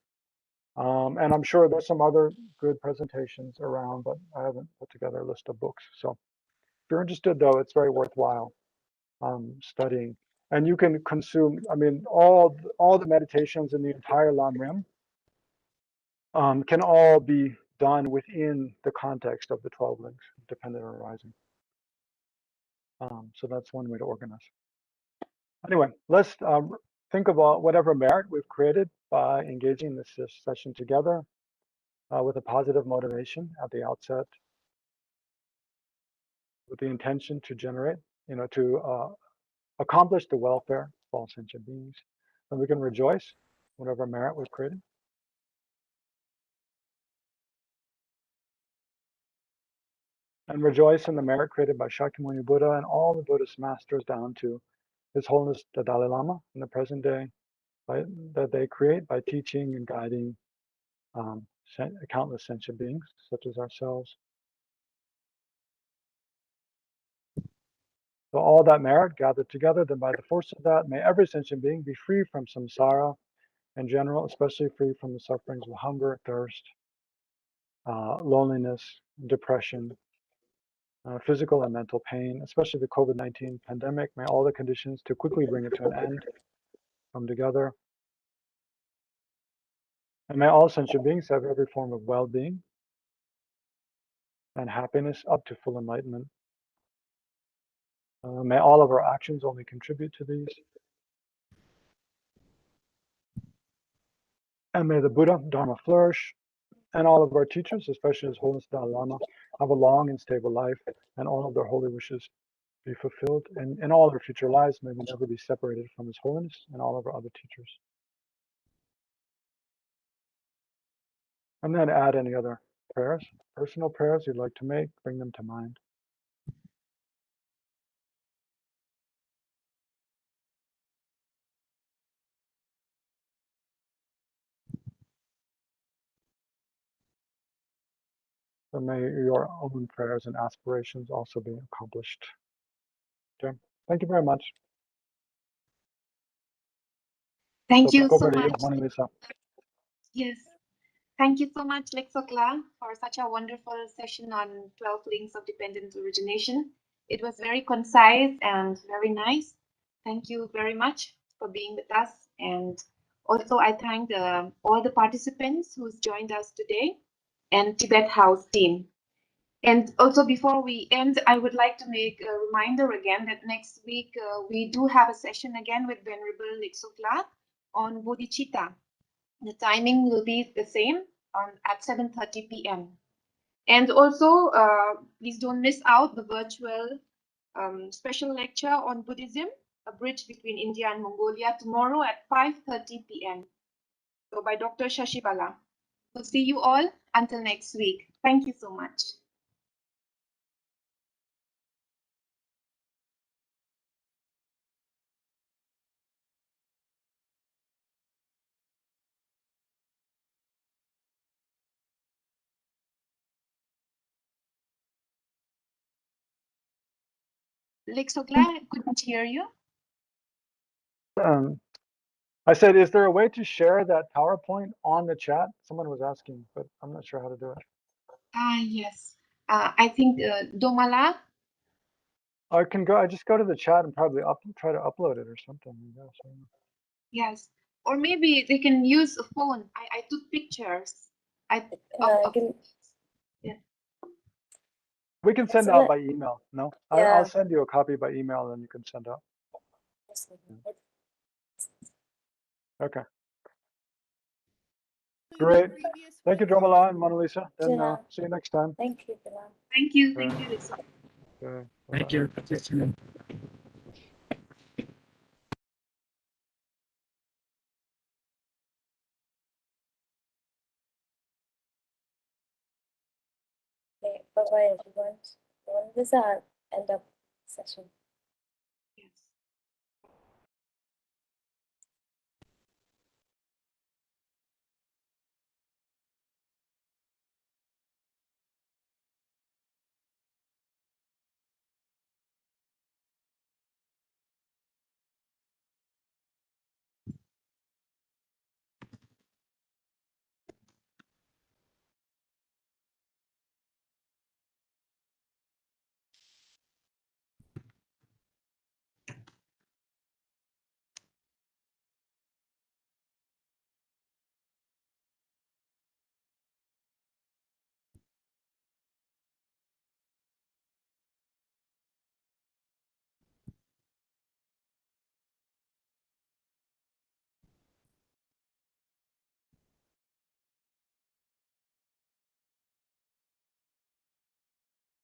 Speaker 4: And I'm sure there's some other good presentations around, but I haven't put together a list of books. So if you're interested, though, it's very worthwhile studying. And you can consume, I mean, all the meditations in the entire Lam Rim can all be done within the context of the 12 links, dependent arising. So that's one way to organize. Anyway, let's think about whatever merit we've created by engaging in this session together with a positive motivation at the outset, with the intention to generate, to accomplish the welfare of all sentient beings, and we can rejoice whatever merit we've created. And rejoice in the merit created by Shakyamuni Buddha and all the Buddhist masters down to His Holiness the Dalai Lama in the present day, that they create by teaching and guiding countless sentient beings such as ourselves. So all that merit gathered together, then by the force of that, may every sentient being be free from samsara in general, especially free from the sufferings of hunger, thirst, loneliness, depression, physical and mental pain, especially the COVID-19 pandemic. May all the conditions to quickly bring it to an end come together. And may all sentient beings have every form of well-being and happiness up to full enlightenment. May all of our actions only contribute to these. And may the Buddha, Dharma flourish, and all of our teachers, especially His Holiness Dalai Lama, have a long and stable life, and all of their holy wishes be fulfilled. And in all of our future lives, may we never be separated from His Holiness and all of our other teachers. And then add any other prayers, personal prayers you'd like to make, bring them to mind. So may your own prayers and aspirations also be accomplished. Okay. Thank you very much.
Speaker 1: Thank
Speaker 4: So
Speaker 1: you
Speaker 4: back
Speaker 1: so
Speaker 4: over to you,
Speaker 1: much.
Speaker 4: Mona Lisa.
Speaker 1: Yes. Thank you so much, Legtsok for such a wonderful session on 12 links of dependent origination. It was very concise and very nice. Thank you very much for being with us. And also, I thank all the participants who's joined us today and Tibet House team. And also, before we end, I would like to make a reminder again that next week we do have a session again with Venerable Legtsok on Bodhichitta. The timing will be the same at 7:30 p.m. And also, please don't miss out the virtual special lecture on Buddhism, a bridge between India and Mongolia, tomorrow at 5:30 p.m. So by Dr. Shashibala. We'll see you all until next week. Thank you so much. Legtsok, couldn't hear you.
Speaker 4: I said, is there a way to share that PowerPoint on the chat? Someone was asking, but I'm not sure how to do it.
Speaker 1: Yes. I think Domala.
Speaker 4: I can go. I just go to the chat and probably try to upload it or something.
Speaker 1: Yes. Or maybe they can use a phone. I took pictures. Yeah.
Speaker 4: We can send out by email. No, I'll send you a copy by email, and you can send out. Okay. Great. Thank you, Dromala and Mona Lisa. Then see you next time.
Speaker 2: Thank you, Bilal.
Speaker 1: Thank you. Thank you, Lisa.
Speaker 4: Okay.
Speaker 8: Thank you.
Speaker 2: Okay, bye-bye, everyone. This is our end of session.